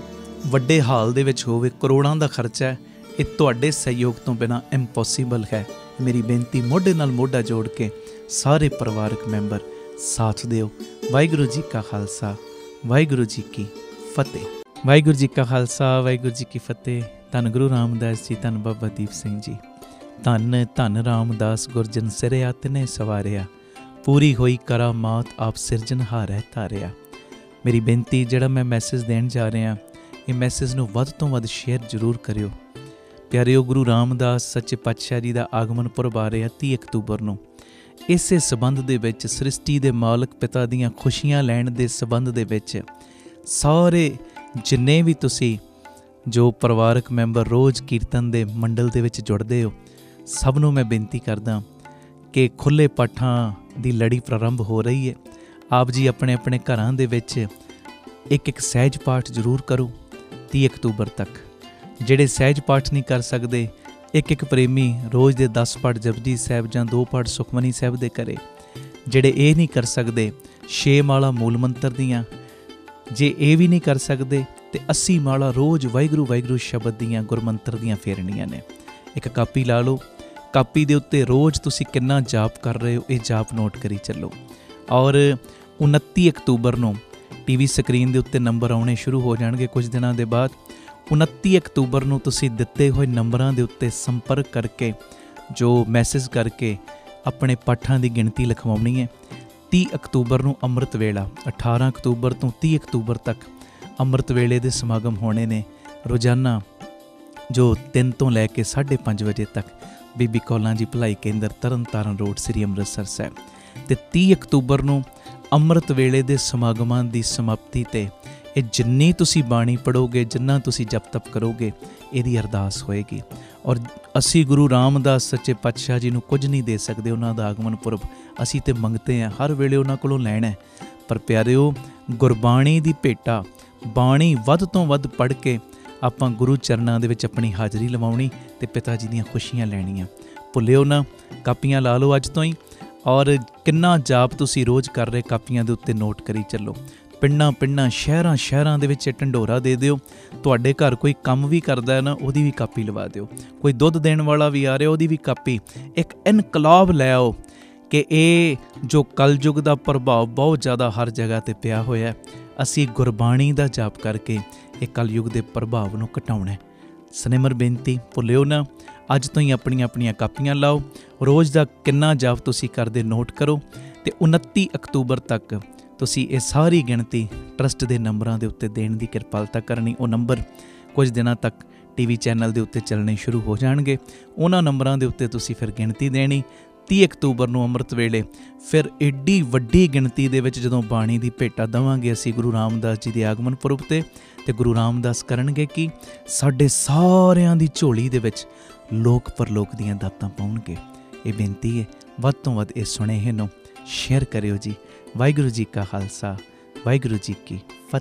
वड्डे हाल दे विच होवे, करोड़ां दा खर्चा है, ये तुहाडे सहयोग तो बिना इंपॉसिबल है। मेरी बेनती, मोढे नाल मोढा जोड़ के सारे परिवारक मैंबर साथ दिओ। वाहिगुरू जी का खालसा, वाहिगुरू जी की फतेह। वाहिगुरू जी का खालसा, वाहिगुरू जी की फतेह। धन गुरु रामदास जी, धन बाबा दीप सिंह जी, धन धन रामदास गुरजन सिरे आतने सवारिया, पूरी होई करामात आप सिरजनहार है तारिया। मेरी बेनती, जिहड़ा मैं मैसेज देण जा रहा, ये मैसेज नूं वध तों वध शेयर जरूर करिओ। प्यारिओ, गुरु रामदास सच्चे पातशाह जी का आगमन पुरब आ रहा 30 अक्तूबर नूं। इसे संबंध दे विच सृष्टि दे मालक पिता दीआं खुशियां लैण दे संबंध दे विच सारे जिन्ने भी तुसी जो परिवारक मैंबर रोज़ कीर्तन दे मंडल दे विच जुड़दे हो, सब नूं मैं बेनती करदा कि खुले पाठां दी लड़ी प्रारंभ हो रही है। आप जी अपने अपने घरां दे विच एक सहज पाठ जरूर करो 30 अक्तूबर तक। ਜਿਹੜੇ सहज पाठ नहीं कर सकते, एक प्रेमी रोज़ के 10 पाठ जपजी साहब जां 2 पाठ सुखमनी साहब दे करे। ਜਿਹੜੇ ਇਹ नहीं कर सकते, 6 माला मूल मंत्र दियाँ ਜੇ ਇਹ ਵੀ ਨਹੀਂ ਕਰ ਸਕਦੇ ਤੇ 80 ਮਾਲਾ ਰੋਜ਼ ਵਾਹਿਗੁਰੂ ਵਾਹਿਗੁਰੂ ਸ਼ਬਦ ਦੀਆਂ ਗੁਰਮੰਤਰ ਦੀਆਂ ਫੇਰਨੀਆਂ ਨੇ। ਇੱਕ ਕਾਪੀ ਲਾ ਲਓ, ਕਾਪੀ ਦੇ ਉੱਤੇ ਰੋਜ਼ ਤੁਸੀਂ ਕਿੰਨਾ ਜਾਪ ਕਰ ਰਹੇ ਹੋ ਇਹ ਜਾਪ ਨੋਟ ਕਰੀ ਚੱਲੋ। ਔਰ 29 ਅਕਤੂਬਰ ਨੂੰ ਟੀਵੀ ਸਕਰੀਨ ਦੇ ਉੱਤੇ ਨੰਬਰ ਆਉਣੇ ਸ਼ੁਰੂ ਹੋ ਜਾਣਗੇ ਕੁਝ ਦਿਨਾਂ ਦੇ ਬਾਅਦ। 29 ਅਕਤੂਬਰ ਨੂੰ ਤੁਸੀਂ ਦਿੱਤੇ ਹੋਏ ਨੰਬਰਾਂ ਦੇ ਉੱਤੇ ਸੰਪਰਕ ਕਰਕੇ ਜੋ ਮੈਸੇਜ ਕਰਕੇ ਆਪਣੇ ਪਾਠਾਂ ਦੀ ਗਿਣਤੀ ਲਿਖਵਾਉਣੀ ਹੈ। 30 ਅਕਤੂਬਰ ਨੂੰ ਅੰਮ੍ਰਿਤ ਵੇਲਾ, 18 ਅਕਤੂਬਰ ਤੋਂ 30 ਅਕਤੂਬਰ ਤੱਕ ਅੰਮ੍ਰਿਤ ਵੇਲੇ ਦੇ ਸਮਾਗਮ ਹੋਣੇ ਨੇ ਰੋਜ਼ਾਨਾ, ਜੋ 3 ਤੋਂ ਲੈ ਕੇ 5:30 ਵਜੇ ਤੱਕ ਬੀਬੀ ਕੌਲਾਂ ਜੀ ਭਲਾਈ ਕੇਂਦਰ ਤਰਨਤਾਰਨ ਰੋਡ ਸ੍ਰੀ ਅੰਮ੍ਰਿਤਸਰ ਸਾਹਿਬ। ਤੇ 30 ਅਕਤੂਬਰ ਨੂੰ ਅੰਮ੍ਰਿਤ ਵੇਲੇ ਦੇ ਸਮਾਗਮਾਂ ਦੀ ਸਮਾਪਤੀ 'ਤੇ ਇਹ ਜਿੰਨੀ ਤੁਸੀਂ ਬਾਣੀ ਪੜ੍ਹੋਗੇ, ਜਿੰਨਾ ਤੁਸੀਂ ਜਪ ਤਪ ਕਰੋਗੇ, ਇਹਦੀ ਅਰਦਾਸ ਹੋਏਗੀ। ਔਰ ਅਸੀਂ ਗੁਰੂ ਰਾਮਦਾਸ ਸੱਚੇ ਪਾਤਸ਼ਾਹ ਜੀ ਨੂੰ ਕੁਝ ਨਹੀਂ ਦੇ ਸਕਦੇ, ਉਹਨਾਂ ਦਾ ਆਗਮਨ ਪੁਰਬ ਅਸੀਂ ਤੇ ਮੰਗਤੇ ਹਾਂ, ਹਰ ਵੇਲੇ ਉਹਨਾਂ ਕੋਲੋਂ ਲੈਣਾ। ਪਰ ਪਿਆਰਿਓ, ਗੁਰਬਾਣੀ ਦੀ ਭੇਟਾ, ਬਾਣੀ ਵੱਧ ਤੋਂ ਵੱਧ ਪੜ੍ਹ ਕੇ ਆਪਾਂ ਗੁਰੂ ਚਰਨਾਂ ਦੇ ਵਿੱਚ ਆਪਣੀ ਹਾਜ਼ਰੀ ਲਵਾਉਣੀ ਤੇ ਪਿਤਾ ਜੀ ਦੀਆਂ ਖੁਸ਼ੀਆਂ ਲੈਣੀਆਂ। ਭੁੱਲਿਓ ਨਾ, ਕਾਪੀਆਂ ਲਾ ਲਓ ਅੱਜ ਤੋਂ ਹੀ। ਔਰ ਕਿੰਨਾ ਜਾਪ ਤੁਸੀਂ ਰੋਜ਼ ਕਰ ਰਹੇ ਕਾਪੀਆਂ ਦੇ ਉੱਤੇ ਨੋਟ ਕਰੀ ਚੱਲੋ। ਪਿੰਡਾਂ ਸ਼ਹਿਰਾਂ ਦੇ ਵਿੱਚ ਢੰਡੋਰਾ ਦੇ ਦਿਓ। ਤੁਹਾਡੇ ਘਰ ਕੋਈ ਕੰਮ ਵੀ ਕਰਦਾ ਹੈ ਨਾ, ਉਹਦੀ ਵੀ ਕਾਪੀ ਲਵਾ ਦਿਓ। ਕੋਈ ਦੁੱਧ ਦੇਣ ਵਾਲਾ ਵੀ ਆ ਰਿਹਾ, ਉਹਦੀ ਵੀ ਕਾਪੀ। ਇੱਕ ਇਨਕਲਾਬ ਲੈ ਆਓ ਕਿ ਇਹ ਜੋ ਕਲਯੁਗ ਦਾ ਪ੍ਰਭਾਵ ਬਹੁਤ ਜ਼ਿਆਦਾ ਹਰ ਜਗ੍ਹਾ 'ਤੇ ਪਿਆ ਹੋਇਆ, ਅਸੀਂ ਗੁਰਬਾਣੀ ਦਾ ਜਾਪ ਕਰਕੇ ਇਹ ਕਲਯੁਗ ਦੇ ਪ੍ਰਭਾਵ ਨੂੰ ਘਟਾਉਣਾ। ਸਨੇਮਰ ਬੇਨਤੀ, ਭੁੱਲਿਓ ਨਾ, ਅੱਜ ਤੋਂ ਹੀ ਆਪਣੀਆਂ ਕਾਪੀਆਂ ਲਾਓ। ਰੋਜ਼ ਦਾ ਕਿੰਨਾ ਜਾਪ ਤੁਸੀਂ ਕਰਦੇ ਨੋਟ ਕਰੋ ਤੇ 29 ਅਕਤੂਬਰ ਤੱਕ ਤੁਸੀਂ ਇਹ ਸਾਰੀ ਗਿਣਤੀ ਟਰਸਟ ਦੇ ਨੰਬਰਾਂ ਦੇ ਉੱਤੇ ਦੇਣ ਦੀ ਕਿਰਪਾਲਤਾ ਕਰਨੀ। ਉਹ ਨੰਬਰ ਕੁਝ ਦਿਨਾਂ ਤੱਕ ਟੀਵੀ ਚੈਨਲ ਦੇ ਉੱਤੇ ਚੱਲਣੇ ਸ਼ੁਰੂ ਹੋ ਜਾਣਗੇ। ਉਹਨਾਂ ਨੰਬਰਾਂ ਦੇ ਉੱਤੇ ਤੁਸੀਂ ਫਿਰ ਗਿਣਤੀ ਦੇਣੀ। 30 ਅਕਤੂਬਰ ਨੂੰ ਅੰਮ੍ਰਿਤ ਵੇਲੇ ਫਿਰ ਏਡੀ ਵੱਡੀ ਗਿਣਤੀ ਦੇ ਵਿੱਚ ਜਦੋਂ ਬਾਣੀ ਦੀ ਭੇਟਾ ਦੇਵਾਂਗੇ ਅਸੀਂ ਗੁਰੂ ਰਾਮਦਾਸ ਜੀ ਦੇ ਆਗਮਨ ਪੁਰਬ 'ਤੇ, ਤੇ ਗੁਰੂ ਰਾਮਦਾਸ ਕਰਨਗੇ ਕਿ ਸਾਡੇ ਸਾਰਿਆਂ ਦੀ ਝੋਲੀ ਦੇ ਵਿੱਚ ਲੋਕ ਪਰਲੋਕ ਦੀਆਂ ਦਾਤਾਂ ਪਾਉਣਗੇ। ਇਹ ਬੇਨਤੀ ਹੈ, ਵੱਧ ਤੋਂ ਵੱਧ ਇਹ ਸੁਨੇਹੇ ਨੂੰ ਸ਼ੇਅਰ ਕਰਿਓ ਜੀ। ਵਾਹਿਗੁਰੂ ਜੀ ਕਾ ਖਾਲਸਾ, ਵਾਹਿਗੁਰੂ ਜੀ ਕੀ ਫਤਿਹ।